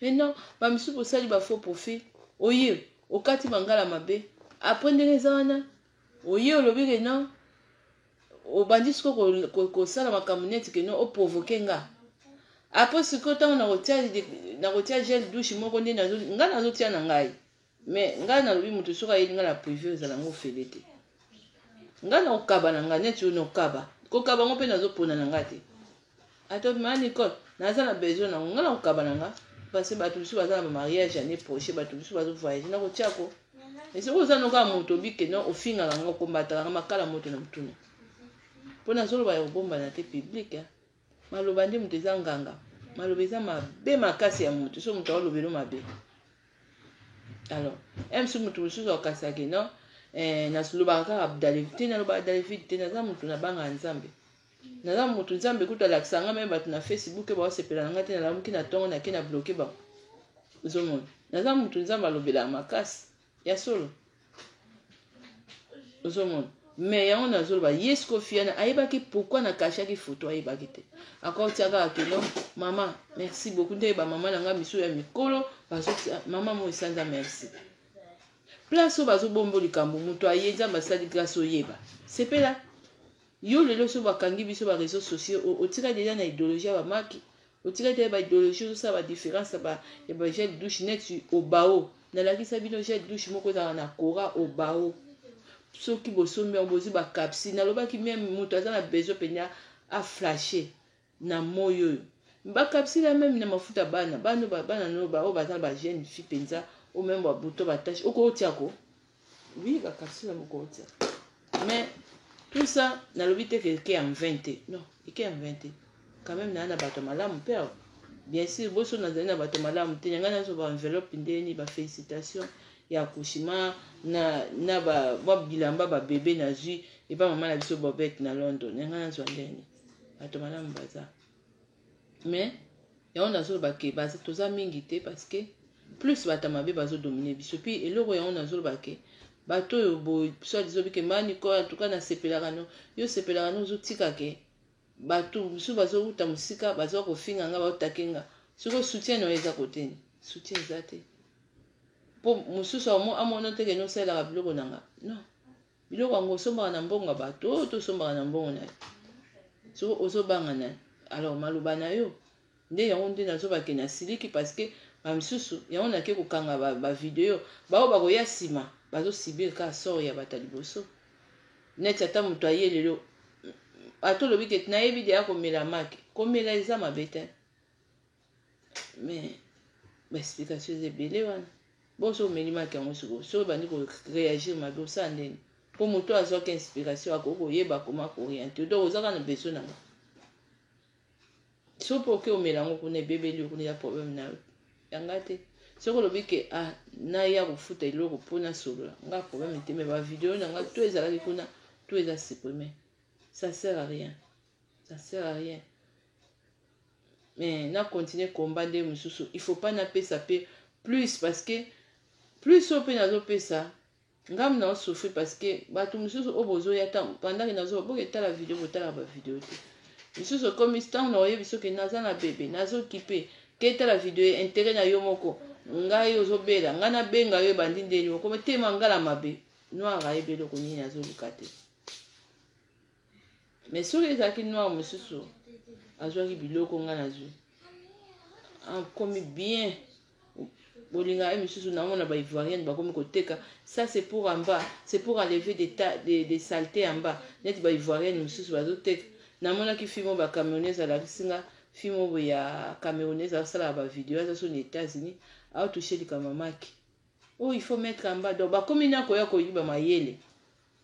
Speaker 1: maintenant bamisusu bosali bafaux profil oye okati bangala mabe apres ndenge eza wana oye olobi ke non obandi siko kosala makambo neti ke non oprovoke nga apres sikoyo ntango nakotia gel douche moko nde nga nazotia na ngai mais ngai nalobi moto soki ayeli ngai na privé ezala yango ofele te ngai nakokaba na ngai neti oyo nakokaba kokaba ngo mpe nazopona na ngai te ata ma Nicole naza na besoin nango ngai nakokaba na ngai parce bato biso baza na bamariage année prochaine bato biso bazovoyage nakotiako mais soki oza noka moto obike non ofingaka nga okombataka makala moto na motuna mpo nazoloba ya kobombana te publike maloba nde moto eza nganga maloba eza mabe makasi ya moto so moto aolobelo mabe alors msi moto mosusu akasaki non nasolobaka kaka David te nalobaka David te naza moto nabanga nzambe naza moto nzambe kuta alakisa nga meme bato na Facebook baosepela na nga te nalamuki na ntongo nake na bloke bango ozomona naza moto nzambe alobelaka makasi ya solo ozomona mais yango nazoloba yes kofiana ayebaki pourquoi nakashaki photo ayebaki te akotiaka keno mama merci beaucoup nde ba mama na nga miso ya mikolo bazotia mama mo esanza merci place oyo bazobombo likambo moto aye nzambe asali grâce oyeba sepela yo lelo so bakangi biso ba réseaux sociaux otika deja na idéologie ya bamaki otika deja ba idéologie ozosala badiférence ya ba gel douche neti obao nalakisa bino gel douche moko ezala na kora obao soki bosombi yango bozwi bakapsi nalobaki meme moto aza na besoin mpena aflashe na moi oyo bakapsi la meme na mafuta bana oyo baza na bagene fi mpenza o meme babuto batache okootiako oui bakapsi la mokootia mais tout ça nalobi te eke ya 20 te non eke ya 20 te quand même naa na bato malamu mpe bien sûr boso nazali na bato malamu te yanga nazo ba enveloppe ndeni bafélicitation ya accouchement na ba bilamba babebe nazwi epa mama na biso Bobette na London yanga nazwa ndeni bato malamu baza mais yango nazoloba ke toza mingi te parce que plus bato mabe bazodomine biso puis eloko yango nazoloba ke bato oyo boye so dizobi ke ma Nicole en tout cas nasepelaka no yo sepelaka no ozotika ke bato biso bazouta mosika baza kofinga nga baotake nga soki soutien na eza koteni soutien eza te mpo mosusu amona teke nosalelaka biloko na nga non biloko yango osombaka na mbongo ya bato oyo tosombaka na mbongo na yo soki ozobanga na alors maloba na yo nde yango nde nazobake na siliki parce que bamisusu yango nake kokanga bavideo bao bakoya nsima bazosibir ka sor ya bato liboso neti ata moto aye lelo atolobi ke nayebi deya komela maki komela eza mabe te mais baexplication eza ebele wana bon soki omeli maki yango sikoyo soki bandi koréagir mabe osala ndeni mpo moto azwaki inspiration akoki koyeba koma kooriente donc ozaka na besoin nango soki mpo oke omela yango kuna ebebeli okuna ya problème na yo yanga te soki olobi ke naya kofuta eloko mpona solola nga problème te mais bavideo nanga to ezalaki kuna to eza supprimé ça sert à rien, ça sert à rien. Mais na continuer combattre des mususu, il faut pas na pesa pe plus parce que plus au pe nazo pesa ngam na souffrir parce que ba tu mususu obozo ya tam pendant que nazo boke ta la vidéo ta ba vidéo te mususu comme instant na oyebi so ke naza na bébé nazo kipe ke ta la vidéo intérêt na yo moko ngai ozobela ngana benga yo bandi ndeli ko tema ngala mabe no araebe lo ko nini nazo lukate. Mais soki ezalaki noir mosusu azwaki biloko nga nazwi akomi bien bolinga ye misusu namona baivoirienne bakomi koteka ça c'est pour en bas, c'est pour enlever des saletés en bas neti baivoirienne misusu bazoteka namonaki filme bacameraneuse alakisi nga filme ya camerounaise asalaka bavideo aza so na États-Unis aotouche likama maki oh il faut mettre en bas donc bakomi na koya koyiba mayele.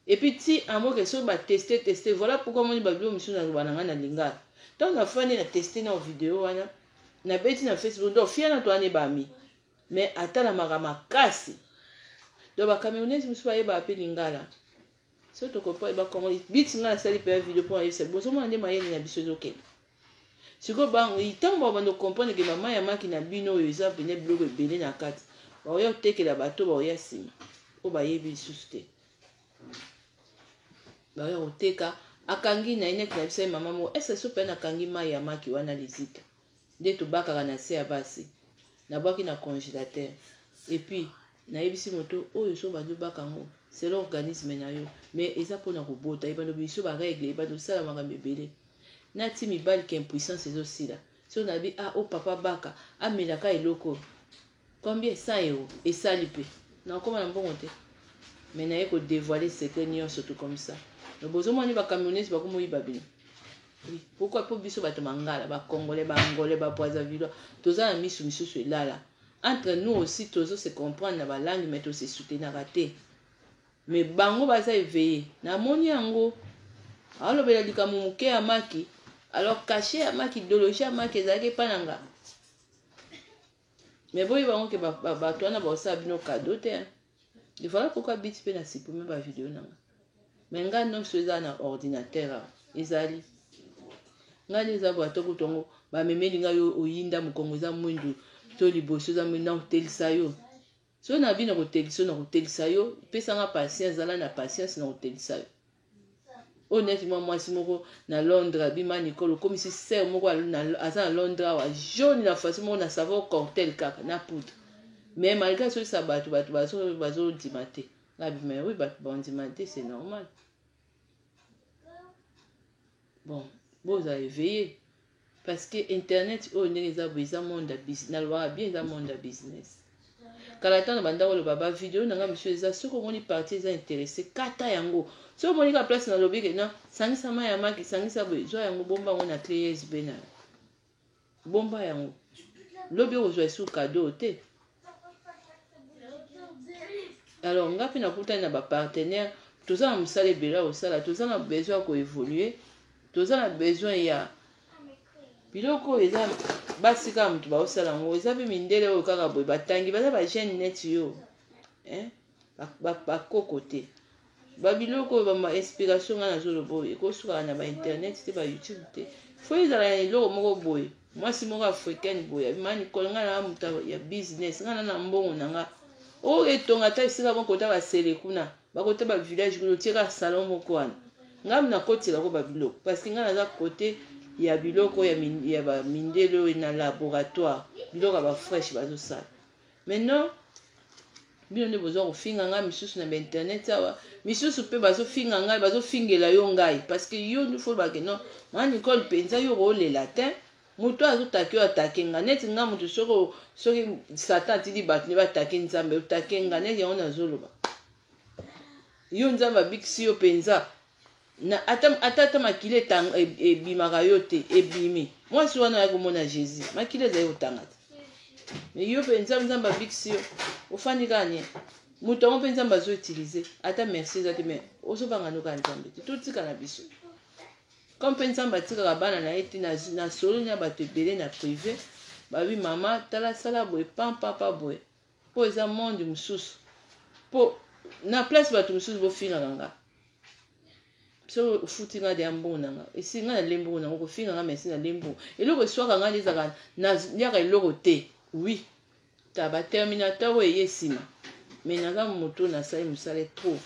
Speaker 1: Et puis, si à moi, que va tester, voilà pourquoi moi, je vais vous dire que linga. Donc, on a fait tester nos vidéos, on a fait sur Facebook, donc, fier toi, on bami. Mais, attends, la marama casse. Donc, la camerounaise, je me suis appelé linga là. Si tu comprends, comment il bit la salle de vidéo pour aller, c'est bon, on a des moyens de biso ok. Si vous avez comprendre que maman y a ma qui n'a bino, ils ont venu bloquer belé na carte. On y a été que la bateau, on y a sim. On va y aller susté. Bayo oteka akangi na ine kuna bisa mama mo ese so pe na kangi mai ya maki wana lizita nde to bakaka na se ya basi na baki na congélateur et puis na yebisi moto oyo so bado bakango c'est l'organisme na yo mais eza pona kobota ibano biso ba règle ibano sala makambo ebele na ti mibali ke impuissance ezosila so na bi o papa baka amelaka eloko combien 100 € esali pe na koma na mbongo te mais na ye ko dévoiler secret nion surtout comme ça. Le besoin de la camionneuse, c'est comme oui, pourquoi pour biso bato mangala, ba congolais, ba angolais, ba poisavilo, tous a mis sous monsieur là. Entre nous aussi, tous se comprendre na ba langue, mais tous se soutenir raté. Mais bango baza éveillé. Na moni yango. Alors bela likamu muke amaki. Alors caché amaki, idéologie amaki, ezaki pananga. Mais bon, ils vont que bato na ba sa bino cadeau te. Il voilà pourquoi bit pe na supprimer ba vidéo nanga. Mais nga non soza na ordinateur ezali nga neza bato kutongo ba memeli nga yo oyinda mukongo za mwindu to liboso za mwinda hotelisa yo so na bino hotelisa na hotelisa yo pesa nga patience zala na patience na hotelisa yo honnêtement moi si moko na Londres bima Nicole comme si sœur moko aza na Londres wa jaune na face moko na savon cocktail kaka na poudre mais malgré ça ça bato bazo dimate la mais oui bon dimate c'est normal. Bon, vous avez éveillé. Parce que Internet, on est un monde de business. On a bien un monde de business. Quand la temps de baba vidéo, on a monsieur ça, ceux qui ont parti intéressés, kata yango. Si on a la place dans le lobby, non, sangi sama ya maki, sangi sabu, zo yango bomba on a clé USB na. Bomba yango. Lobby au jouer sous cadeau te. Alors, on a fait na kuta na ba partenaire, tous ça on sale bela au sala, tous ça on a besoin qu'on évolue. Tous on a besoin ya biloko eza basika mutu ba osala ngo eza bi mindele o kaka boy batangi baza ba chaîne net yo ba kokote ba biloko ba ma inspiration na zo lobo eko suka na ba internet te ba YouTube te fo ezala eloko moko boy moi si moko africaine boy mani kolanga na muta ya business ngana na mbongo nanga o etonga ta isika moko ta ba sele kuna ba kota ba village kuno tieka salon moko wana ngam na koti la ko ba biloko parce que ngana za côté ya biloko ya ba mindelo na laboratoire biloko ba fresh bazo sala maintenant bino ne besoin kofinga nga misusu na internet awa misusu pe bazo finga nga bazo fingela yo ngai parce que yo ne faut pas que non moi Nicole penza yo role latin muto azo takio atake nga net nga muto soki satan ti di bat ne ba take nzambe utake nga net ya ona zoloba yo nzamba big si yo penza na ata makile tang ebimaka yo te ebimi mwasi wana ya komona Jésus makile ezali kotanga te mais yo mpe nzambe abikisi yo ofandi kani moto yango mpe nzambe azoutilize ata merci eza te mais ozobanga noka nzambe te totika na biso comme mpe nzambe atikaka bana na ye te na solo na bato ebele na privé babi mama tala sala boye pampapa boye mpo eza monde mosusu mpo na place bato mosusu bofingaka nga so ufuti nga de mbongo nanga esi nga na lembo nanga kofinga nga merci na lembo eloko eswaka nga ezaka na yaka eloko te oui ta ba terminateur oyo eye mais naza moto nasali mosala trop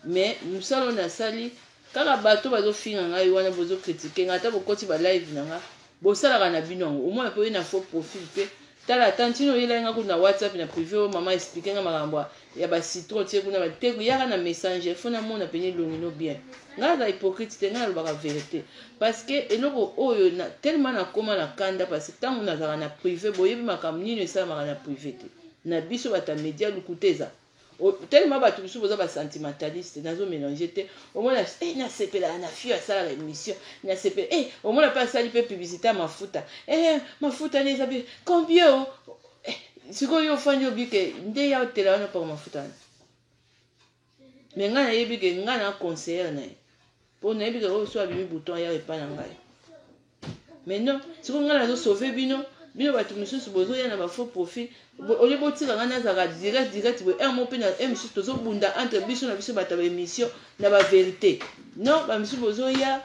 Speaker 1: mais mosala nasali kaka bato bazofinga ngai wana bozokritike nga ata bokoti ba live nanga bosalaka na bino yango omona mpe na faux profil mpe tala tantino oyela nga kuna WhatsApp na privé o mama explique nga makambo ya ba citron tie kuna ba teko yaka na messenger fona mona pene longino bien nga za hypocrite te nga lobaka vérité parce que eloko oyo na tellement na koma na kanda parce que tango nazaka na privé boyebi makambo nini esalamaka na privé te na biso bata média lukuteza tellement bato biso boza ba sentimentaliste nazo mélanger te omona na sepela na fio asala émission na sepela omona pa sali pe publicité mafuta mafuta neza bi combien sikoyo ofandi obike nde ya hotela wana pa mafuta mais nga na yebi ke nga na conseiller na ye po na yebi ke so abimi bouton ya epa na ngai mais non sikoyo nga nazo sauver bino bato misusu bozoya na ba faux profil oli botika nga nazaka direct boye un mot mpe na misusu tozobunda entre biso na biso bato ba émission na ba vérité non ba misusu bozoya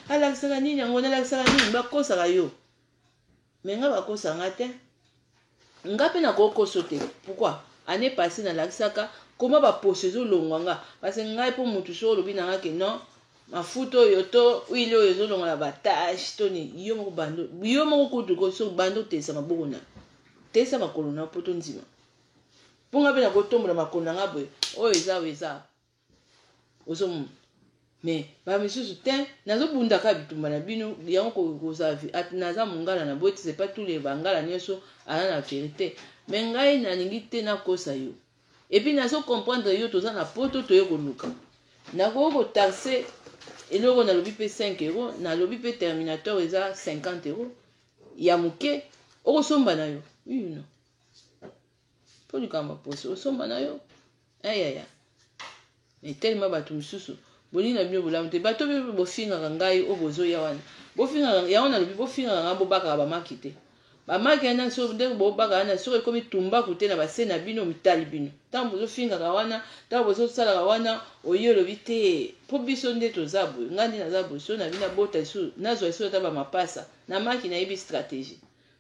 Speaker 1: alakisaka nini yango nalakisaka nini bakosaka yo mais nga bakosaka nga te nga mpe nakokoso te pourquoi année passée nalakisaka koma baposo ezolongwa nga parce que ngai mpo motu so olobi na nga ke non mafuta oyo to wile oyo ezolongwa na batage toni yo moko kutu so bando tesa maboko na tesa makolo na poto ndima mpo nga mpe nakotombola makolo na nga boye oyo eza ozomona mais bamisusu te nazobundaka bitumba na bino yango kozavi ati naza mongala na boye c'est pas tous les bangala nyonso ala na vérité mais ngai nalingi te nakosa yo epuis nazokomprendre yo toza na poto toye koluka nakoki kotaxe eloko nalobi mpe 5 euro nalobi mpe terminateur eza 50 euro ya moke okosomba na yo no mpo likambo poso osomba na yo ayaya mais tellement bato misusu boli na bino bolamu te bato mpe bofingaka ngai oyo bozoya wana bofingaka yango nalobi bofingaka nga bobakaka bamaki te bamaki wana so ndenge bobaka wana soki ekomi tumbaku te na base na bino mitali bino ntango bozofingaka wana ntango bozosalaka wana oye olobi te mpo biso nde toza boye ngai nde naza boye so na bino bota esu nazwa esu ata bamapasa na maki nayebi stratégie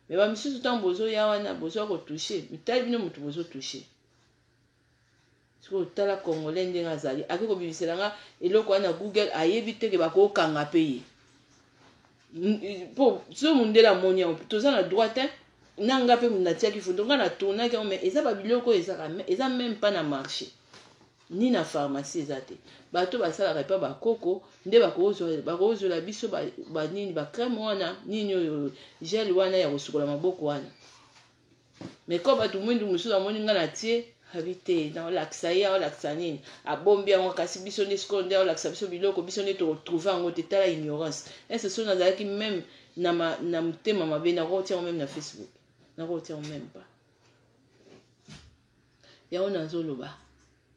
Speaker 1: mais bamisusu ntango bozoya wana bozoya kotushe mitali bino motu bozotouche sikoyo tala congolais ndenge azali akoki kobibisela nga eloko wana google ayebi teke bakokanga mpe ye po so mundela moni yango toza na droit te nanga mpe natiaki foto nga na tournaki yango mais eza babiloko eza même pas na marché ni na pharmacie eza te bato basalaka epa bakoko nde bakozwela biso banini bacrème wana nini oyo gel wana ya kosukola maboko wana mais ko bato mwindu mosusu amoni nga na tie abi te naolakisa ye aolakisa nini abombi yango kasi biso nde sikoyo nde aolakisa biso biloko biso nde tokotrouve yango te tala ignorance ese so nazalaki même na motema mabe nakotia yango même na Facebook nakotia yango même pas yango nazoloba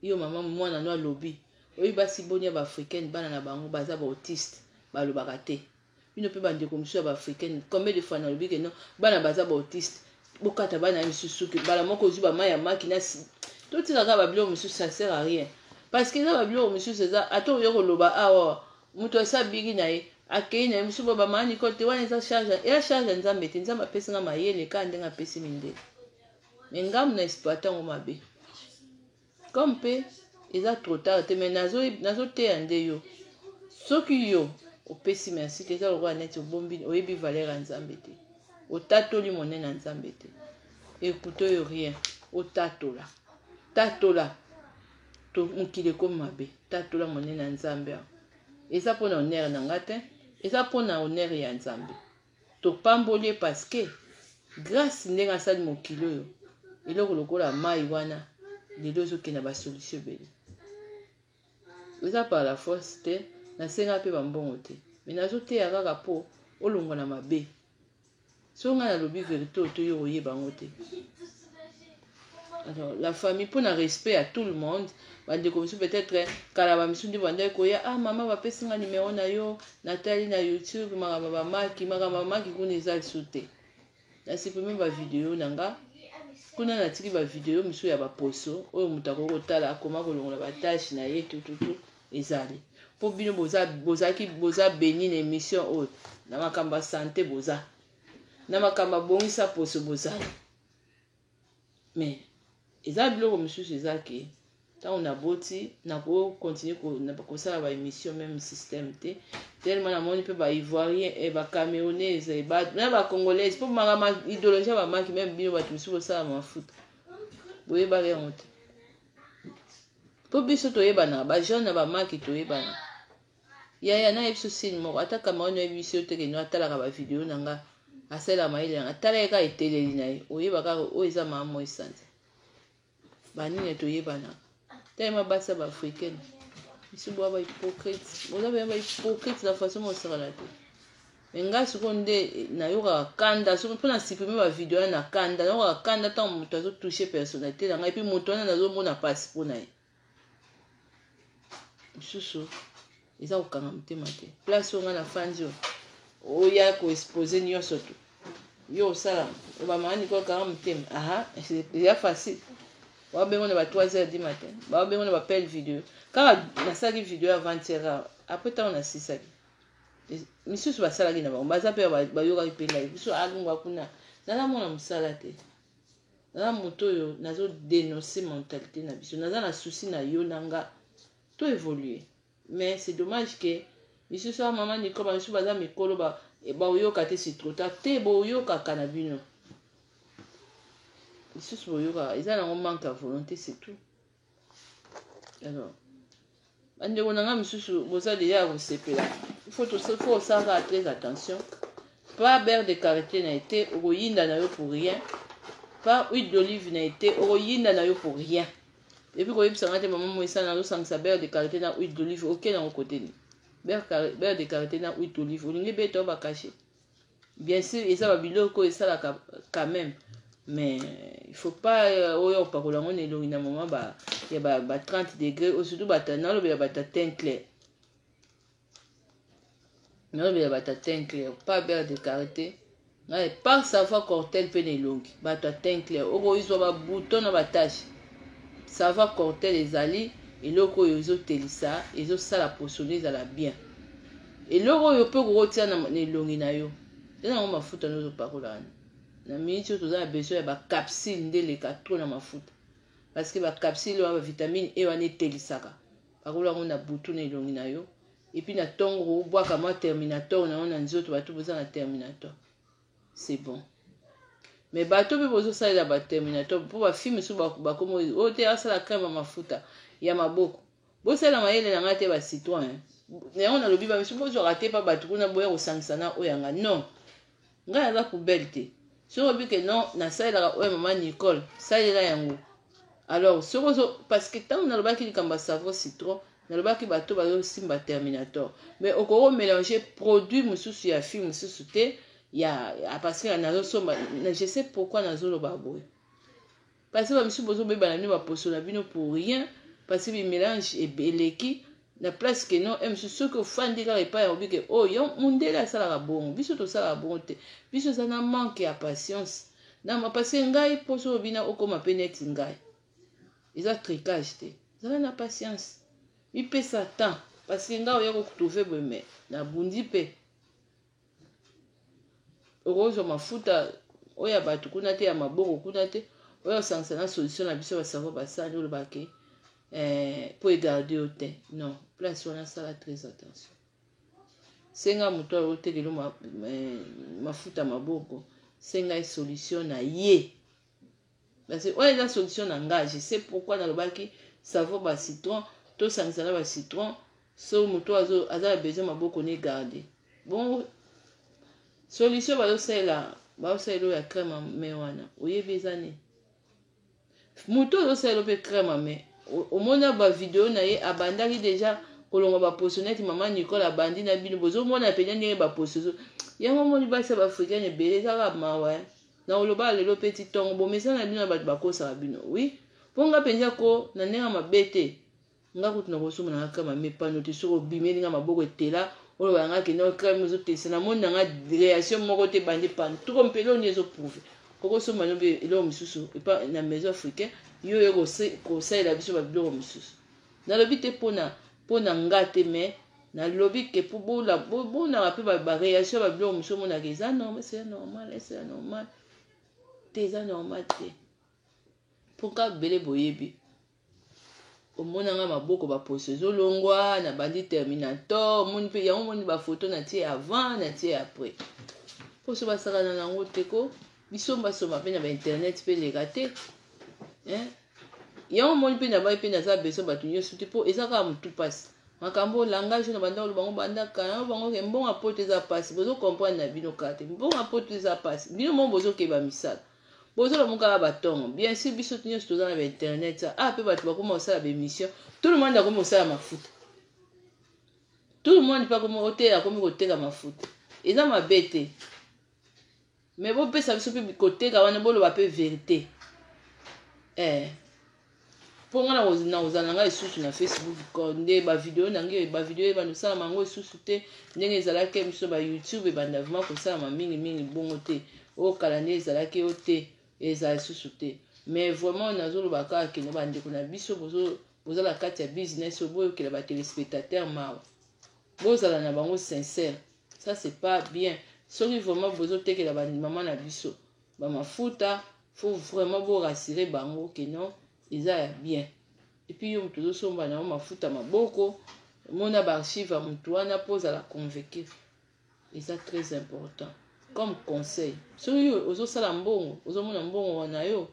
Speaker 1: yo mama mwana no alobi oyo basi boni ya baafricaine bana na bango baza bautiste balobaka te bino mpe bandeko mosusu ya baafricaine combien de fois nalobi ke non bana baza bautiste bokata bana misusu ke bala moko ozwi bama ya maki na totikaka babiloko mosusu ça sert à rien parce que eza babiloko mosusu eza ata oyo koloba awa moto asa bigi na ye akei na ye mosusu bamani kote wana eza charge ya nzambe te nzambe apesi nga mayele kaka ndenge apesi mindele me ngamu na exploite yango mabe comme mpe eza trop tard te me nazoteya nde yo soki yo opesi merci te eza lokola neti obombi oyebi valeur ya nzambe te otatoli monene na nzambe te écoute oyo rien otatola to mokili ekomi mabe tatola monene na nzambe awa eza mpona honneur na nga te eza mpona honneur ya nzambe topamboli parce que grâce ndenge asali mokili oyo eloko lokola mai wana lelo ezokende basolution ebele eza par la force te nasenga mpe bambongo te me nazoteya kaka mpo olongwa na mabe so ngai nalobi verité otoyi oyeba yango te. Alors la famille pour un respect à tout le monde bandeko misu peut-être kala bamisu ndi bandai koya mama bapesi nga numéro na yo natali na YouTube makambo bamaki kuna eza lisu te nasiprime bavideo na nga kuna natiki bavideo misu ya baposo oyo moto akoki kotala akoma kolongola batashe na ye tututu ezali mpo bino boza beni na émission oyo na makambo ya sante boza na makambo abongisa poso bozali mais eza biloko mosusu eza ke ntango naboti nakokontinue kosala baémission même système te tellement namoni mpe baivoirien bacameronaise na bacongolaise mpo makama idéologie ya bamaki même bino bato mosusu bosala mafuta boyebaka yango te mpo biso toyebana bajeune na bamaki toyebana yaya nayebi biso sine moko ata cameroun oyebi biso yo tekeno atalaka bavideo na nga asalaka mayele yanga tala ye kaka eteleli na ye oyebaka oyo eza maamo esanza banini toyebana tellement basa baafricaine biso boya bahypocrite boza boya bahypocrite na façon mosakala te me ngai sikoyo nde nayokaka kanda soko mpo nasiprime bavideo ya na kanda nayokaka kanda ntango moto azotouche personnalité na ngai epuis moto wana nazomona pasi mpo na ye lisusu eza kokanga motema te place oyo ngai nafandi oya koexpose nyonso to yo osala obamaka nikolo kanga motema eza facile babengo na ba 3h du matin babengo na bapele video kaka nasalaki video avant-hier après ntango nasisaki misusu basalaki na bango baza mpe bayokaki mpe ngai biso alungwa kuna naza mona mosala te naza moto oyo nazodenonce mentalité na biso naza na souci na yo na nga to évolue mais c'est dommage ke misusu ya mama nikolo bamisusu baza mikolo baoyoka te c'est trop tard te boyokaka na bino lisusu boyoka eza nango manque ya volonté c'est tout. Alors bandeko na nga misusu boza deya ya kosepela faut osalaka très attention pas beurre de karité na ete okoyinda na yo pour rien pas huile d'olive na ete okoyinda na yo pour rien epuis koyebisanga te mama mo esala nazosangisa beurre de karité na huile d'olive oke nango kote ni beurre de karité na huile d'olive olingi beta oyo bakache bien sûr eza babiloko esalaka quand même mais il faut pas oyo opakola yango na elongi na mama ya ba 30 degrés surtout nalobela bata teint clair nalobela bata teint clair pas beurre de karité ngai par savoir cortel mpe na elongi bato ya teint clair okoyizwa babouton na batashe savoir cortel ezali eloko oyo ezotelisa ezosala posone ezala bien eloko oyo mpe kokotia na elongi na yo eza nango mafuta nozopakola wana na miniti oyo toza na besoin ya bacapsule nde leka tro na mafuta parce que bacapsule wana bavitamine e wana etelisaka pakola yango na butu na elongi na yo epuis na ntongo obwaka mwa terminator na yo na nzoto bato boza na terminator c'est bon mais bato mpe bozosalela baterminator mpo bafilme mosusu bakoma oyo te asala crème ya mafuta ya maboko bosalela mayele na ngai te bacitron yango nalobi bamisu bozwaka te mpa bato kuna boya kosangisa na oyo yanga non ngai naza poubele te soki obi ke non nasalelaka oyo mama Nicole salela yango alors soko parce que ntango nalobaki likambo ya savon citron nalobaki bato bazosimba terminator mais okoko mélanger produit mosusu ya fille mosusu te ya parce que nazosomba je sais pourquoi nazoloba boye parce que bamisu bozoboyeba na bino baposo na bino pour rien parce que bimélange eleki na place ke non mosusu soki ofandi kaka epai ya obi ke oyo mondele asalaka bongo biso tosalaka bongo te biso eza na manque ya patience parce que ngai poso obina okoma mpe neti ngai eza tricage te ezala na patience mipesa temps parce que ngai oya kokutrouve boye na bundi mpe okozwa mafuta oyo ya bato kuna te ya maboko kuna te oyo osangisa na solution na biso basavo basali olobake po egarde yo te non place wana sala très attention senga moto oyo otekelo mafuta maboko senga solution na ye parce que oyo eza solution na ngai je sais pourquoi nalobaki savon ba citron tosangisa na ba citron so moto aza besoin maboko ne garde bon solution bazosalela oyo ya crème me wana oyebi eza ne moto ozosalela mpe crème me au mona ba vidéo na ye abandaki déjà kolonga ba posonete maman Nicole abandi na bino bozo mona penya ndenge ba posozo yango moni basa ba africaine ebele kaka mawa na oloba lelo petit tongo bomesa na bino bato bakosa bino oui ponga penza ko na nenga mabete nga kutu na kosoma na kama mepano te soko bimeli nga maboko etela olo banga ke no crème zo tesa na moni nga réaction moko te bandi pan tout mpelo ni zo prouver koko soma no be elo misusu epa na maison africaine yo yo ko saela biso ba biloko misusu na lobi te pona nga te mais na lobi ke po bona pe ba réaction ba biloko misusu mona ke za normal c'est normal te za normal te pourquoi bele boyebi omona nga maboko ba pose zolongwa na bandi terminator moni pe yango moni ba photo na tie avant na tie après poso basaka na nango teko bisomba soma pe na ba internet pe leka te yango moni pe na bai pe na za beso bato nyonso te po ezaka mutu pasi makambo langage na banda bango bandaka na bango ke mbonga poto eza pasi bozo comprendre na bino kate mbonga poto eza pasi bino mo bozo keba misala bozo la muka batongo bien sûr biso nyonso toza na ba internet pe bato bakoma osala ba émission tout le monde akoma osala mafuta tout le monde pa koma otela akomi koteka mafuta eza mabe te mais bopesa biso mpe koteka wana boloba mpe vérité mpo nga na kozala na ngai lisusu na Facebook nde bavideo na ngai bavideo ebanda osalama yango lisusu te ndenge ezalaki biso ba YouTube ebanda vraimen kosalama mingi bongo te okala nde ezalaki yo te ezala lisusu te mais vraiment nazoloba kaka kende bandeko na biso bozala kati ya business boyokela batelespectateur mawa bozala na bango sincère ça c'est pas bien soki vraiment bozotekela bandimama na biso bamafuta faut vraiment borassurer bango ke non eza ya bien epuis yo moto ozosomba na yo mafuta maboko mona baarchive ya motu wana mpo ozala convaincre eza très important comme conseil soki ozosala mbongo ozomona mbongo na yo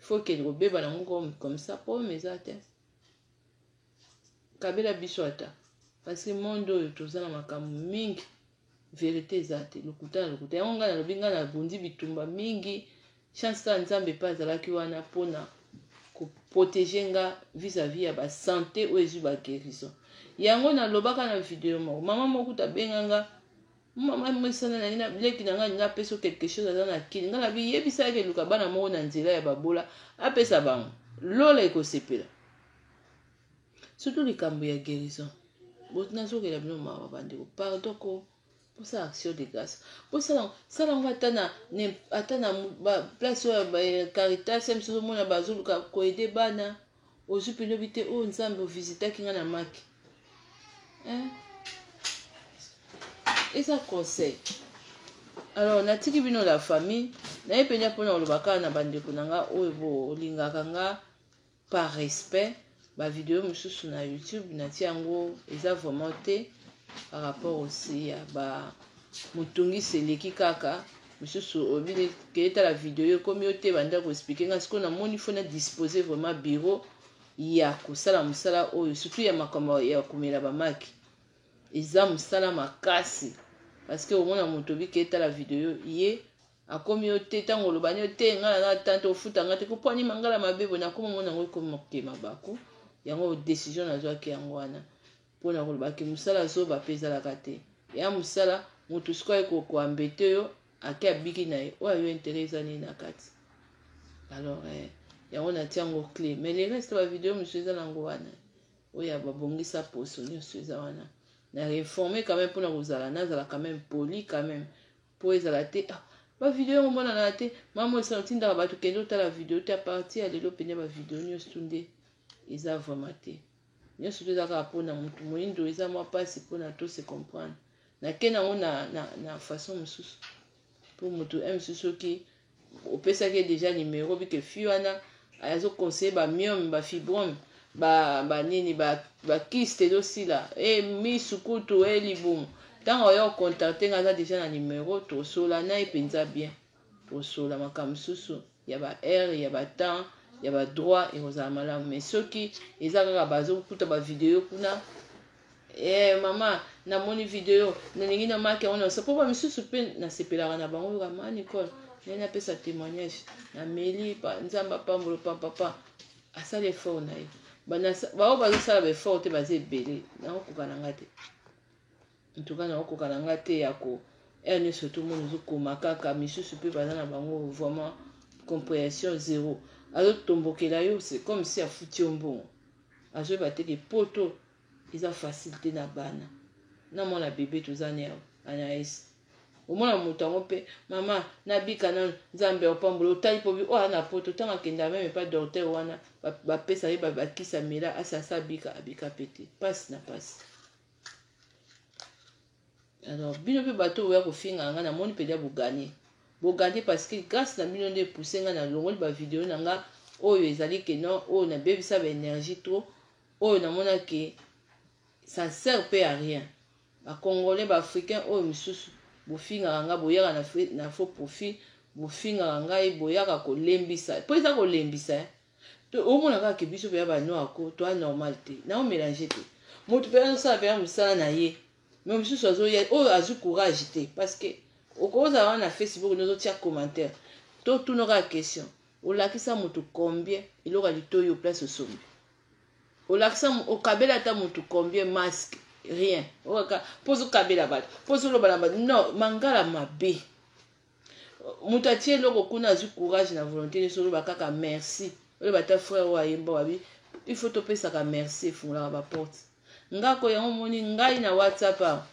Speaker 1: faut ke kobeba nango comme ça problème eza te kabela biso ata parce que monde oyo toza na makambo mingi vérité eza te lokuta yango ngai nalobi ngai nabundi bitumba mingi chance kaka nzambe mpe azalaki wana mpona koprotege nga vis-à-vis ya basanté oyo ezwi baguérison yango nalobaka na video moko mama moko tabenganga mama mwesana na nina bileki na ngai nga pesa quelque chose aza na kini nga nabi yebisaki eluka bana moko na nzela ya babola apesa bango lola ekosepela surtout likambo ya guérison nazokela bino mawa bandeko pardon ko posala action de grâce posala ngo ata na place oyo Caritas misusu omona bazoluka koede bana ozwi mpe lobi te oyo nzambe ovisitaki nga na maki eza conseil alors natiki bino la famille naye mpenza mpona olobaka na bandeko na nga oyo bolingaka nga par respect bavideo mosusu na YouTube natia yango eza vraiment te par rapport aussi ya motungisi eleki kaka misusu obili keeta la video ekomi yo te banda koexplike nga sikoyo namoni fona disposer vraiment bureau ya kosala mosala oyo surtout ya makambo ya komela bamaki eza mosala makasi parce que omona moto obikeeta la video ye akomi yo te ntango olobani yo te nga na tante ofuta nga te kopwani mangala mabebo nakoma mona yango ekomi mokema bako yango décision nazwaki yango wana mpona kolobaki mosala azoba mpe ezalaka te ya mosala moto sikoyo koambete oyo ake abiki na ye oyo ayo intere eza nini na kati alors yango natia yango clé mais le reste bavideo mosusu eza nango wana oyo babongisa poso nyonso eza wana na réformer quand même mpona kozala nazala quand même poli quand même mpo ezala te bavideo yango monana te mama esala otindaka bato kende otala video te apartir ya lelo pene bavideo nyonso nde eza vraiment te nyonso to eza kaka mpona motu moyindo eza mwa mpasi mpona to se comprendre nake nango na façon mosusu mpo motu mosusu soki opesaki déjà numero bike fi wana azoconseille bamiome bafibrome banini bakiste ezosila misukutu libumu ntango oyo ocontacte nga aza déjà na numero tosola na ye mpenza bien tosola makambo mosusu ya baheure ya batemps ya badroit ekozala malamu mais soki eza kaka bazokuta bavideo kuna mama namoni video nalingi namaki yango naosa mpo bamisusu mpe nasepelaka na bango yoka ma Nicole nani apesa témoignage nameli nzambe apambolo papa asala effort na ye bao bazosala baeffort te baza ebele nakokoka na nga te ntuka nakokoka na nga te ya ko ere nyonso to moni ozokoma kaka misusu mpe baza na bango vraiment compréhension zéro azotombokela yo c'est comme si afuti yo mbongo azoyeba teke poto eza facile te na bana na mwana bebe toza ne awa anaesi omona moto yango mpe mama nabika nano nzambe opambola otali po oyo na poto ntango akenda meme pa docteur wana bapesa ye bakisa mela asasa abika pete pasi na pasi. Alors bino mpe bato oya kofinga nga namoni mpenza boganye parce que grâce na bino nde epousse nga na longoli bavideo na nga oyo ezali ke non oyo nabebisa baénergie trop oyo namona ke ça sert mpe à rien bakongolais baafricain oyo misusu bofingaka nga boyaka na faux profit bofingaka ngai boyaka kolembisa mpo eza kolembisa omona kaka ke biso mpeya banoako to anormal te naomélange te moto mpe azosala mpeya mosala na ye me mosusu azoya oyo azwi courage te parce que okozala wana na Facebook nozotia commentaire to tunaka question olakisa moto combien eloko alitoyi yo place osombi olakisa okabela ata moto combien masque rien okaka mpoza okabela bato mpoza oloba na bato non mangala mabe moto atie eloko kuna azwi courage na volonté nyonso oloba kaka merci oloba ata frère oyo ayemba wabi il faut topesaka merci efungolaka baporte ngako yango moni ngai na WhatsApp awa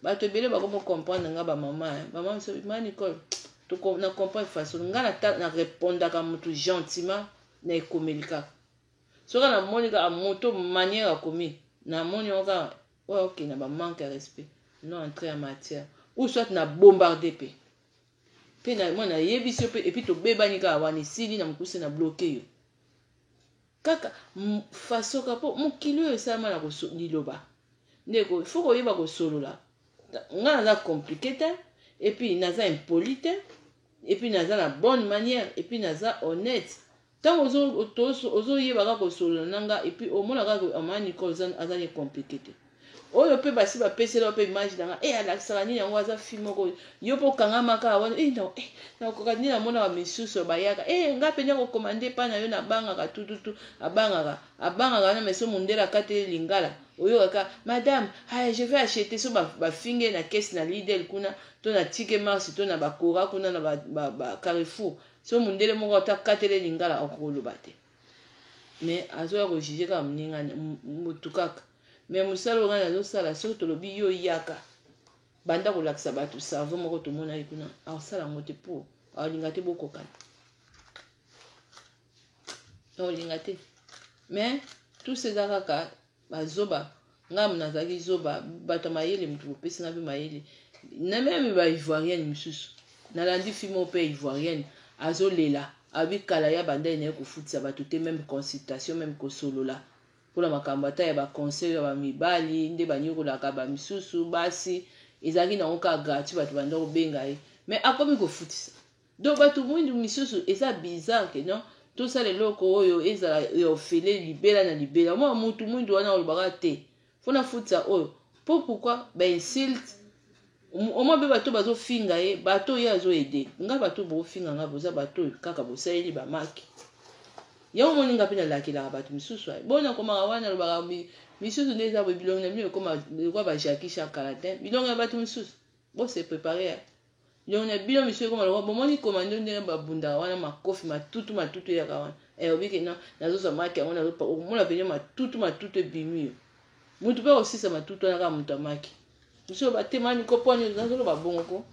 Speaker 1: bato ebele bakomo comprendre nga bamama biso ma Nicole na comprendre façon nga na répondaka moto gentiment na ekomeli kaka soki namoni kaka moto manière akomi namoni yango kaka oyo okenda bamanque ya respect non entré en matière ou soit na bombarde mpe na mwana nayebisi yo mpe epuis tobebani kaka wana esili na mokuse na bloke yo kaka façon ka mpo mokili oyo esalama na liloba ndeko ifo koyeba kosolola nga naza compliqué te epuis naza impoli te epuis naza na bonne manière epuis naza honnête ntango ozoyeba kaka kosolola na nga epuis omona kaka amanikol aza ne compliqué te oyo mpe basi bapesela mpe image na nga alakisaka nini yango aza fi moko yo mpe okangamaka wana nakoka nini namonaka misusu bayaka nga mpenza kokomande epai na yo nabangaka tututu abangaka wana meso mondele akateli lingala oyokaka madame je vais acheter so bafinge na kese na Lidl kuna to na Tike Mars to na bakora kuna na Carrefour so mondele moko atakateli lingala okoloba te mais azoya kojuge kaka moninga motu kaka mais mosala oyo azosala soki tolobi yo yaka banda kolakisa bato cerveau moko tomona ye kuna aosala yango te mpo aolinga te bokokana aolinga te mais tout eza kaka bazoba ngamu nazalaki zoba bato mayele moto bopesi nga mpe mayele na meme baivoirienne misusu nalandi filme mpe ivoirienne azolela abikala ya banda enaye kofutisa bato te meme consultation meme kosolola mpona makambo ata ya baconseil ya bamibali nde banyokolaka bamisusu basi ezalaki nango kaka gratuit bato banda kobenga ye mais akomi kofutisa donc bato mwindu misusu eza bizarre ke non tosala eloko oyo ezala eofele libela na libela mwa mutu mwindu wana olobaka te mpona futisa oyo mpo pourkui bainsulte omwa mpe bato bazofinga ye bato oyo azoede nga bato bofinga nga boza bato oyo kaka bosaleli bamaki yango moninga mpe nalakelaka bato misusu aye bona komaka wana lobaka misusu nde eza boye bilongo na bino ekoma bajakisha kalatin bilongo ya bato misusu bose prepare ya bilongo na bino misusu ekoma lokwa bomoni komando ndenge babundaka wana makofi matutu eyaka wana obike no nazozwa maki yango omona pene matutu ebimi yo mutu mpe kosisa matutu wana kaka moto amaki misusu batemani koponi nazoloba bongoko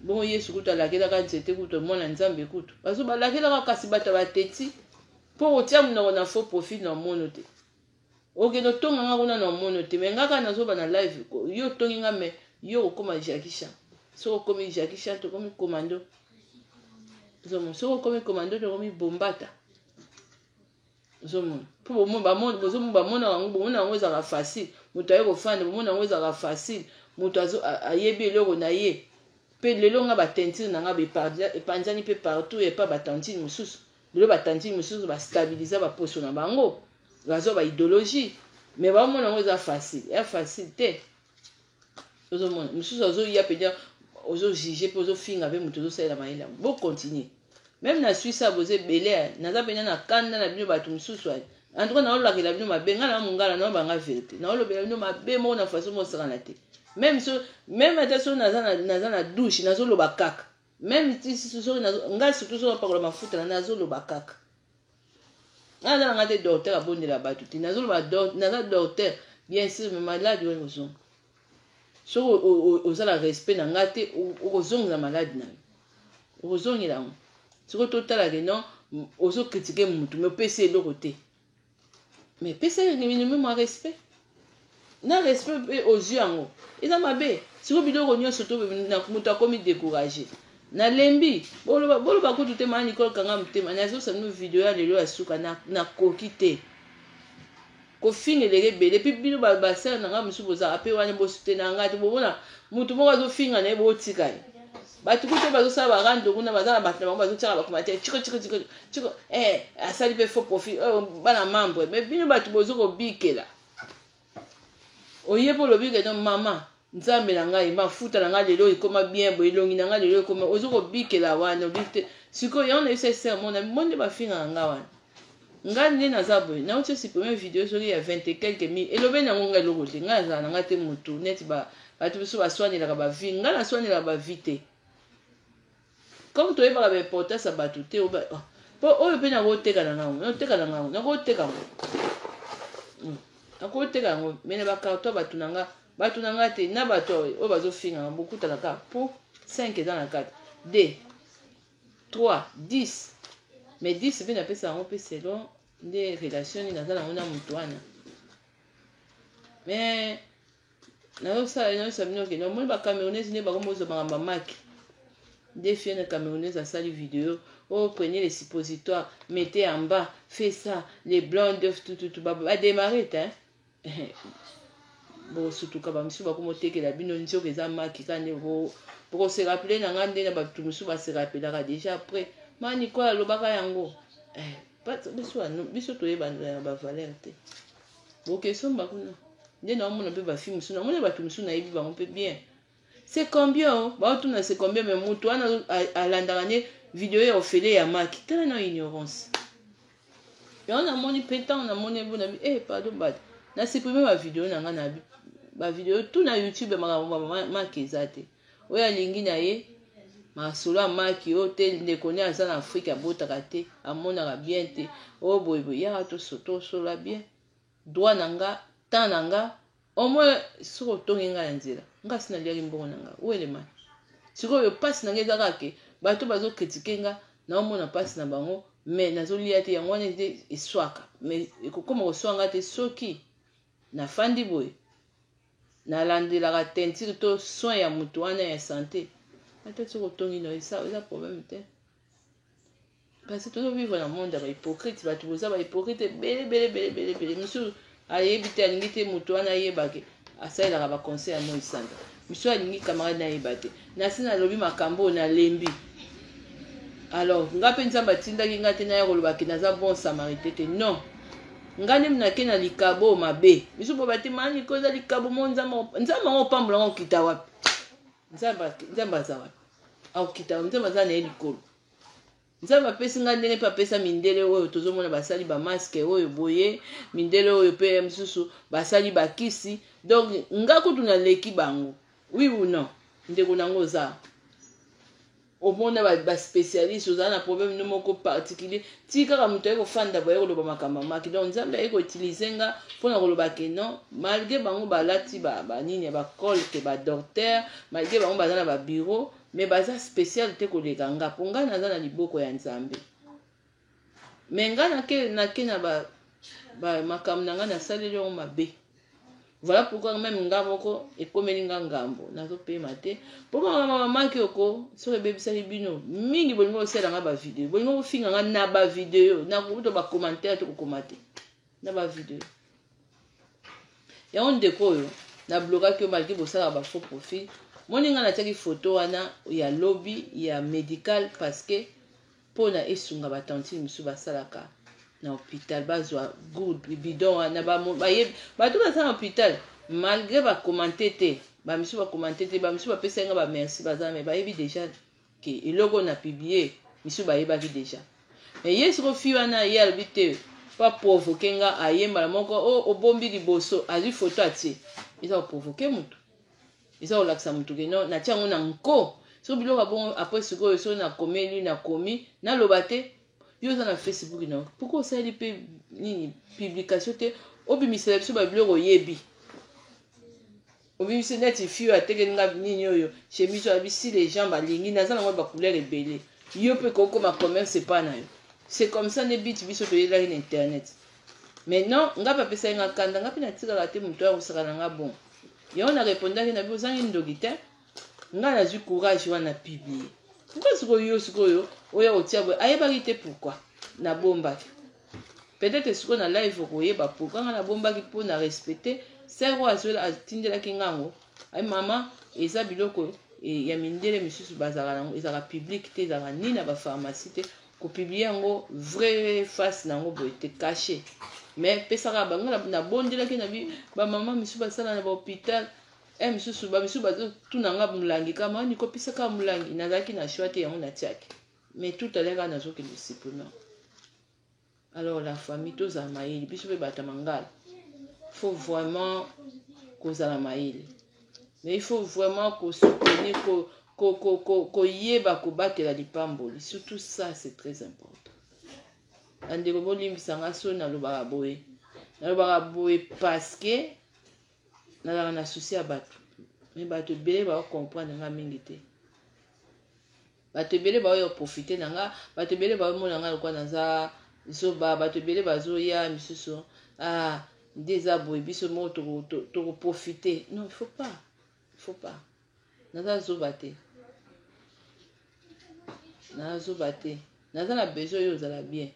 Speaker 1: bongo yesu kutu alakelaka nzete kutu mwana nzambe kutu bazo balakelaka kasi bato bateti mpo kotia monoko na faux profit na mono te okende otonganga kuna na mono te me ngaka nazoba na live yo otongi nga me yo okoma jakisha soki okomi jakisha tokomi komando soki okomi komando tokomi bombata ozomona mpo bamona yango ezalaka facile moto aye kofanda bomona yango ezalaka facile moto ayebi eloko na ye mpe lelo nga batentire na nga epanzani mpe partout epa batantine mosusu lelo batantine mosusu bastabiliza baposo na bango bazwa baidéologie mais bamona yango eza facile te ozomona mosusu azoya mpenza ozojuge mpe ozofinga mpe moto ozosalela mayele bocontinue même na Suisse aboza ebele naza mpenza na kanda na bino bato mosusu en tout cas naolobela bino mabe nga na mongala naobanga vérité naolobela bino mabe moko na façon mosakana te même ata so naza na douche nazoloba kaka même soki ngai surtout soki napakola mafuta nazoloba kaka naza nanga te docteur abondela bato te nazoloba naza docteur bien sûr mais maladi oyo ozonga soki ozala respect na ngai te okozongela maladi na yo okozongela yango soki totalaka non ozokritike mutu me opesi eloko te mais pesa minimum mwa respect na respect mpe ozwi yango eza mabe sikoyo biloko nyonso to moto akomi découragé nalembi boloba kutu te maa Nicole kanga motema nazosala video ya lelo ya suka nakoki te kofingeleka ebele epi bino basere na nga mosusu bozaka mpe wana bosutena nga te bobona motu moko azofinga na ye botika ye bato kutu bazosala barando kuna baza na bato na bango bazotiaka bakomatere chiko asali mpe faux profit bana membre mais bino bato bozokobikela oye mpo olobike no mama nzambe na ngai mafuta na ngai lelo ekoma bien boye elongi na ngai lelo ekoma ozokobikela wana obi te sikoyo yango nayebisa sermon na monde bafinga na ngai wana ngai nde naza boye nauti osi premier video soki ya 20 et quelques mille elobe nango ngai eloko te ngai azala na ngai te motu neti bato biso baswanelaka bavi ngai naswanelaka bavi te comme toyebaka baimportance ya bato te po oyo mpe nakoteka na ngango nakoteka yango me na bakarton bato na nga te na bato oyo bazofinga bokutanaka po 5 eza na 4 2 3 10 mais 10 mpe napesa yango mpe selon nde relation nini naza nango na moto wana mais nazosala bino okende omoni bacameronaise nde bakomozwa bamaki nde fie na cameronaise asali video prenez les suppositoires mettez en bas fais ça les blancs d'œufs tout badémarre te bosutuka bamisusu bakomotekela bino nzoka eza maki kande bokoserappele na nga nde na bato mosusu baserappelaka déjà après manikola alobaka yango biso toyebana bavaler te bokesomba kuna nde naomona mpe bafi mosusu namona bato mosusu nayebi bango mpe bien c'est combien baotuna c'est combien mais moto wana alandaka ne video ya ofele ya maki tala na ignorance yango namoni mpe ntango namoni ebona pardon bato nasiprime bavideo na nga na bavideo tu na youtube makambo maki eza te oyo alingi na ye masolo ya maki oyo te ndeko ne aza na afrika abotaka te amonaka bien te oyo boyeboye yaka tosola bien droit na nga temps na nga omoi soki otongi ngai na nzela nga si naliaki mbongo na nga oelema sikoyo mpasi na nga eza kaka bato bazokritike nga naomona mpasi na bango mais nazolia te yango wana ete eswaka mais ekokoma koswanga te soki nafandi boye nalandelaka tentire to soin ya moto wana ya santé ata soki otongi no eza problème te parce que tozovivre na monde ya bahypocrite bato boza bahypocrite ebele mosusu ayebi te alingi te moto wana ayebake asalelaka baconseil ya moi sanda mosusu alingi camarade nayeba te nasi nalobi makambo oyo nalembi alors nga mpe nzambe atindaki nga te naya kolobaki naza bon samarité te non nga nde nake na likabo mabe biso po bate mani koza likabo mo nzambe ango opambola ngo okita wapi nzambe aza wapi akokita nzambe aza na ye likolo nzambe apesi nga ndenge mpe apesa mindele oyo tozomona basali bamaske oyo boye mindele oyo mpe mosusu basali bakisi donc nga kutu naleki bango oui ou non ndeko nango oza omona baspécialiste ozala na problème no moko particulier ti kaka moto aye kofanda boye koloba makambo maki donc nzambe aye koutilize nga mpona koloba ke non malgré bango balati banini ya bacole ke badocteur malgré bango baza na babureau mais baza spécial te koleka nga mpo ngai naza na liboko ya nzambe mais ngai nake na makambo na ngai nasaleli yango mabe voilà pourquoi même nga moko ekomeli nga ngambo nazopema te mpo mamaki oko soki ebebisaki bino mingi bolingo osala nga bavideo bolingo kofinga nga na bavideo nakobuta bacommentaire to kokoma te na bavideo yango ndeko oyo nablokaki yo malgré bosalaka bafaux profil moni nga natiaki foto wana ya lobby ya médical parce que mpona esunga batantine mosusu basalaka na hôpital bazwa good bidon wana bato baza na hôpital malgré bakomante te bamisu bakomante te bamisu bapesa nga bamerci baza me bayebi déjà ke eloko na publie misu bayebaki déjà mais ye siko fi wana ye alobi te pas provoquer nga ayemba la moko o bombi liboso azui photo atie eza provoquer mutu eza olakisa mutu ke non na tiango na nko so biloko bon après sikoyo so na komeli na komi na loba te yo za na Facebook na pourquoi ça li pe nini publication te obimisela biso ba biloko yebi obimisela net fio ateke nga nini oyo chemise abisi les gens balingi naza na ba couleur ebele yo pe kokoma commerce pas na yo c'est comme ça ne bit biso to yela na internet maintenant nga pa pesa nga kanda nga pe na tika te mutu akosaka na nga bon yo na répondaki na bio zangi ndoki te nga nazwi courage wana publier pourquoi sikoyo oya otia boye ayebaki te pourquoi nabombaki peut-être sikoyo na live okoyeba pourquoi nga nabombaki mpo na respecter sero atindelaki ngango ay mama eza biloko ya mindele misusu bazalaka nango ezalaka public te ezalaka nini na bapharmacie te kopiblie yango vrai face nango boye te caché mais pesaka bango nabondelaki na bamama misusu basala na bahôpital misusu bazotuna nga molangi kama nikopisaka molangi nazalaki na choix te yango natiaki mais tout à l'heure nazokende supplément. Alors la famille tozala mayele biso mpe bata mangala faut vraiment kozala mayele mais il faut vraiment kosoutenir koyeba kobatela lipamboli surtout ça c'est très important. Andeko bolimbisanga so nalobaka boye parce que nazala na souci ya bato mais bato ebele baocomprendre nga mingi te bato ebele baoyo profite na nga bato ebele baomona nga lokwa naza zoba bato ebele bazoya misusu nde eza boye biso moko tokoprofite non il faut pas naza zoba te naza na besoin oyo ozala bien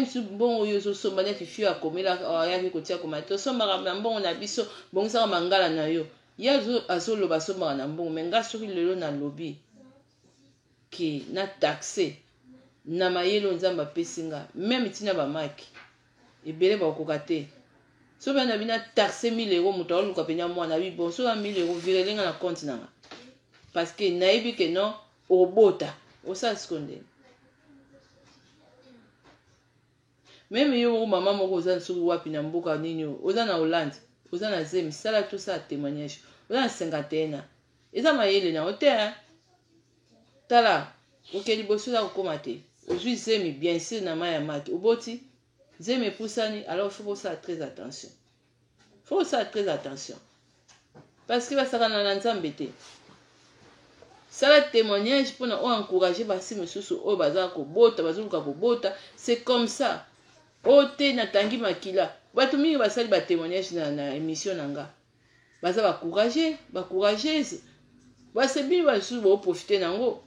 Speaker 1: msu mbongo oyo ozosomba neti fio akomela ayaki kotia koma te osombaka na mbongo na biso bongisaka mangala na yo ye azoloba asombaka na mbongo me nga soki lelo nalobi ke na taxe na mayelo nzambe apesi nga meme ntina bamaki ebele bakokoka te so bana na bina taxe 1000 € moto aoluka penya mwana bi bon so ba 1000 € virelenga na compte nanga parce que nayebi ke non obota osala sikonde meme yo mama moko oza soki wapi na mboka nini oza na Hollande oza na zemi sala tout ça témoignage oza na 51 eza mayele na ote tala okeli boso za kokoma te ozwi zemi bien sûr na maya maki oboti zemi epusani alors faut ça très attention parce que basakana na nzambe te sala témoignage mpona oencourager basi mosusu oyo baza kobota bazoluka kobota c'est comme ça ote natangi makila bato mingi basali batémoignage na émission na nga baza bacourageuse basebi basusu baoprofite nango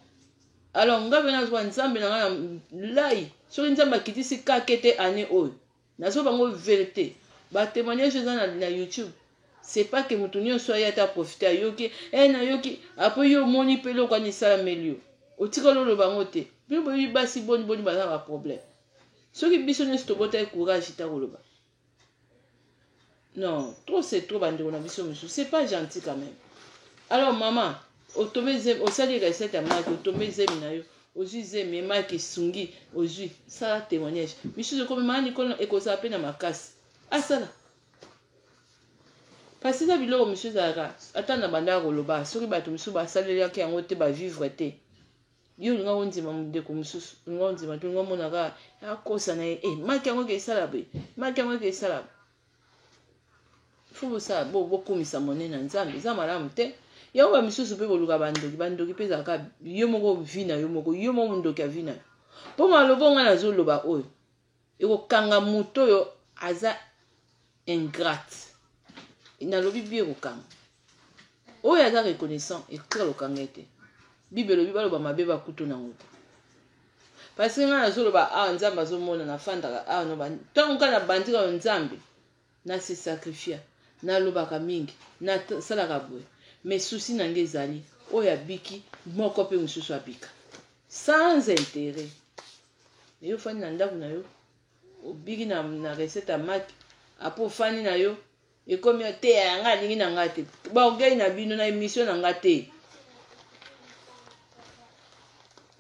Speaker 1: alors nga mpe nazwa nzambe na nga na lai soki nzambe akitisi kake te ane oyo nazwa bango vérité batémoignage eza na YouTube c'est pas que mutu nyonso aye ata profite ayoki nayoki apres yo omoni mpe eloko wana esalameli yo otikali oloba bango te bino boyebi basi boni baza ba problème soki biso nyonso tobotaki courage ta koloba non trop c'est trop bandeko na biso mosusu c'est pas gentil quand même. Alors maman otome zemi osali recette ya maki otome zemi na yo ozwi zemi emaki esungi ozwi sala témoignage misusu ekomemaka likolo ekozala mpe na makasi asala parce eza biloko mosusu ezalaka ata na bandaka koloba soki bato mosusu basalelaki yango te bavivre te yo olinga ondima ndeko mosusu olinga ondima te olinga omonaka akosa na ye maki yango ekesala boye maki yango ekesala fo bosala bokumisa monene na nzambe eza malamu te yango bamisusu mpe boluka bandoki mpe ezalaka yo moko vi na yo moko mondoki avi na yo mpo maloba nga nazoloba oyo ekokanga moto oyo aza ingrate nalobi bi ekokanga oyo aza reconnaissant ekokaka lokanga ete bible elobi baloba mabe bakutu nango te parce que nga nazoloba nzambe azomona nafandaka ntango nga na bandika yo nzambe nase sacrifia nalobaka mingi nasalaka boye mais souci nange ezali oyo abiki moko mpe mosusu abika sans intérêt eyo ofandi na ndako na yo obiki na recette ya maki apo ofandi na yo ekomi te yanga alingi na nga te baorgueil na bino na émission na nga te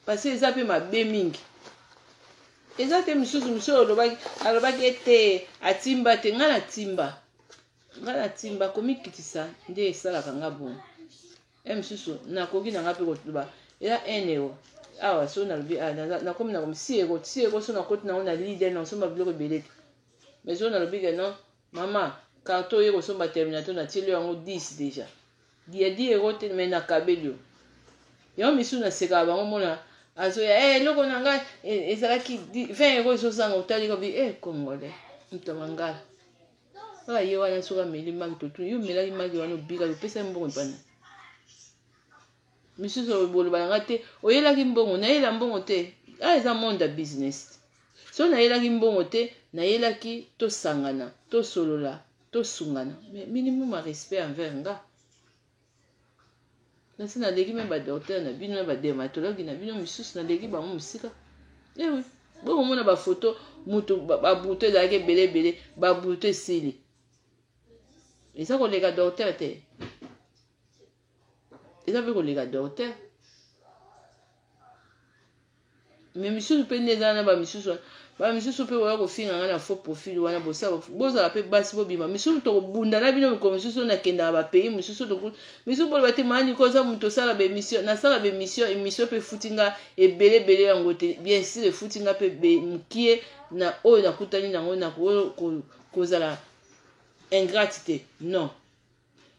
Speaker 1: parce que eza mpe mabe mingi eza te misusu alobaki ete atimba te nga na timba komikitisa nde esalaka nga bongo misusu nakoki na nga mpe kotuba eza 1 euro awa so nalobi nakomi na 6 euro so nakoti nango na Lidl na osomba biloko ebele te mais so nalobi ke non mama carton oye kosomba terminator na tieli yango 10 déjà ya 10 euro te mais nakabeli yo yango misusu nasekaka bango mona azoya eloko na ngai ezalaki 20 euro ezozanga otali kobi congolais moto mangala kaka ye wana soki ameli maki totu yo omelaki maki wana obika opesa mbongo mpana misusu boloba na nga te oyelaki mbongo nayela mbongo te eza monde ya business so nayelaki mbongo te nayelaki tosangana tosolola tosungana mais minimum ya respect envers nga nasi naleki me badocteur na bino na badermatologue na bino misusu naleki bango mosika ewi bokomona bafoto mutu babuto ezalaki ebele babuto esili eza koleka docteur te eza mpe koleka docteur mais misusu mpe nde eza na bamisusu mpe oya kofinga nga na faux profil wana bozala mpe basi bobima misusu tokobunda na bino mikolo misusu nakendaka bapays misusu boloba te mani koza moto osala bemission nasala bemission émission mpe efuti nga ebele yango te bien sûr efuti nga mpe mokie na oyo nakutani nango na kozala ingrate te non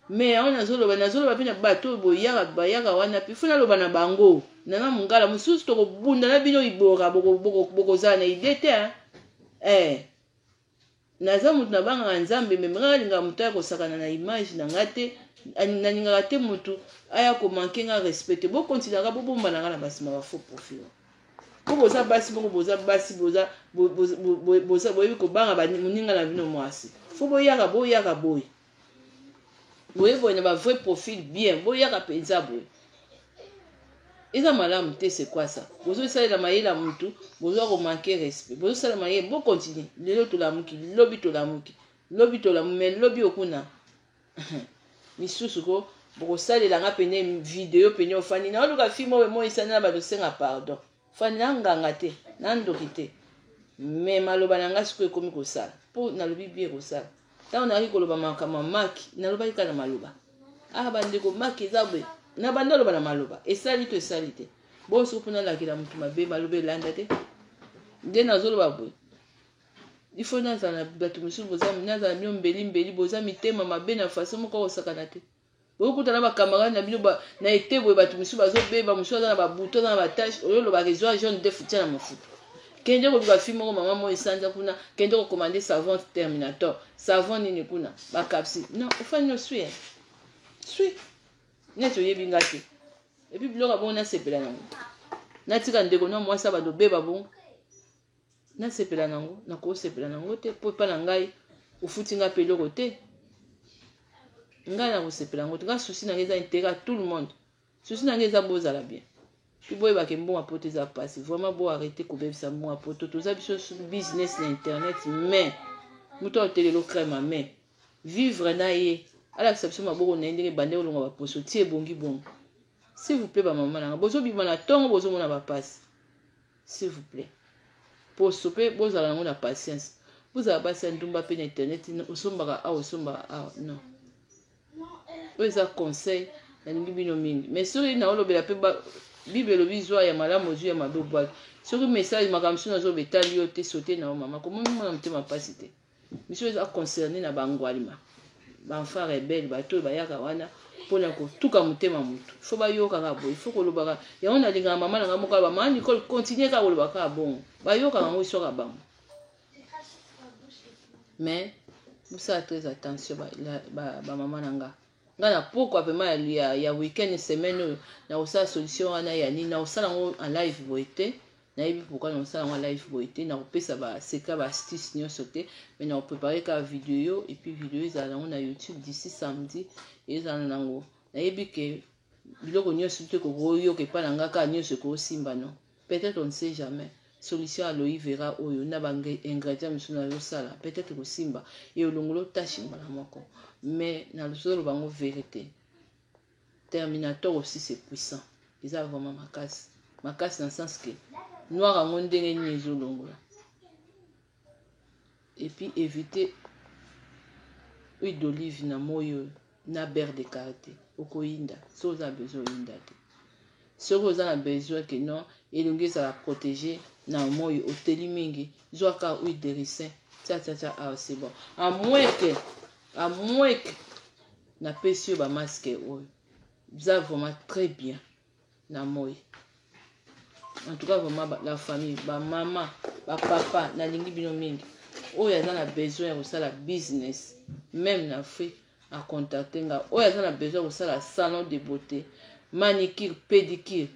Speaker 1: mais yango nazoloba mpe na bato oyo bayaka wana mpe fo naloba na bango nanga mongala mosusu tokobunda na bino ibora bokozala na ide te naza motu nabangaka nzambe me nga alingaka motu aya kosakana na image na nga te nalingaka te motu aya komanke nga respecte bokontinaka bobombana nga na basima ba faux profil po boza basi moko boza basi boyebi kobanga moninga na bino mwasi fo boyaka boye boye na ba vrai profil bien boyaka mpenza boye eza malamu te c'est quoi ça bozosalela mayela mutu bozwa komanke respect bozosala mayele bokontinue lelo tolamuki lobi tolamuki mais lobi okuna misusu ko bokosalela nga pene video pene ofandi na oluka filme oyo moyisani na badosenga pardon fandi na nganga te na ndoki te mais maloba na nga sikoyo ekomi kosala mpo nalobi bie kosala ntango nalaki koloba makambo maki nalobaki kaka na maloba bandeko maki eza boye na banda loba na maloba esali to esali te boso mpona lakela motu mabe maloba elanda te nde nazoloba boye ifo nazala na bato mosusu nazala bino mbeli boza mitema mabe na faso moko kosakana te bokuta na bakamarade na bino na ete boye bato mosusu bazobeba mosusu aza na babuto aza na batashe oyo olobaka ezwa jaune de futia na mafuta kende koluka fi moko mama mo esanza kuna kende kokomande savon terminator savon nini kuna bakapsi non ofani no sui neti oyebi nga te epi biloko bongo nasepela nango natika ndeko na mwasi badobeba bongo nasepela nango nakosepela nango te mpo epa na ngai ofuti nga mpe eloko te ngai nakosepela yango te nga susi nange eza intérêt à tout le monde susi nange eza bozala bien mpi boyebaka mbongo poto eza pasi vraiment bo arrete kobebisa mbongo poto toza biso business na internet mais moto aotelelo crème a main vivre na ye alakisa biso maboko na ye ndenge bande olonga baposo tie ebongi bongo s'il vous plaît bamama nanga bozobima na ntongo bozomona bapasi s'il vous plaît poso mpe bozala nango na patience bozala basi ya ndumba mpe na internet osombaka awa non oyo eza conseil nalingi bino mingi mais soki naolobela mpe bible elobi zwa ya malamu ozwi ya mabe obwaki soki message makambo mosusu nazoba etali yo te sote na yo mama komomi mona motema mpasi te miso eza concerné na bangwalima baenfant rebelle bato oyo bayaka wana mpona kotuka motema motu fo bayokaka boye fo kolobaka yango nalingaka mama nanga moko aloba mama Nicole continue kaka kolobaka ya bongo bayokaka yango isoka bango mais bosala très attention bamama nanga nga na pokwa pema ya weekend semaine oyo na kosala solution wana ya nini na kosala yango en live boye te nayebi pourquoi na kosala yango en live boye te na kopesa baseka baastuce nyonso te mais na koprépare kaka video et puis video ezala nango na YouTube d'ici samedi ezala nango nayebi ke biloko nyonso te kokoyoka epa na nga kaka nyonso ekosimba non peut-être on ne sait jamais solution aloe vera oyo na baingrédient mosusu nazosala peut-être kosimba e olongolo tashi mbala moko mais nazoloba bango vérité terminator aussi c'est puissant eza vraiment makasi dans le sens que noir à mon ndenge nizo longola. Et puis éviter huile d'olive na moyo na beurre de karité okoyinda so za besoin yinda te. Si vous avez besoin que non, et donc ça va protéger na moyo oteli mingi zo ka huile de ricin ça c'est bon. À moins que na pesio ba masque oil. Ça vraiment très bien na moyo. En tout cas vraiment la famille, ba maman, ba papa na lingi bino mingi. Oyo a besoin de ça la business même na fait à contacter nga. Oyo a besoin de ça la salon de beauté, manicure, pédicure.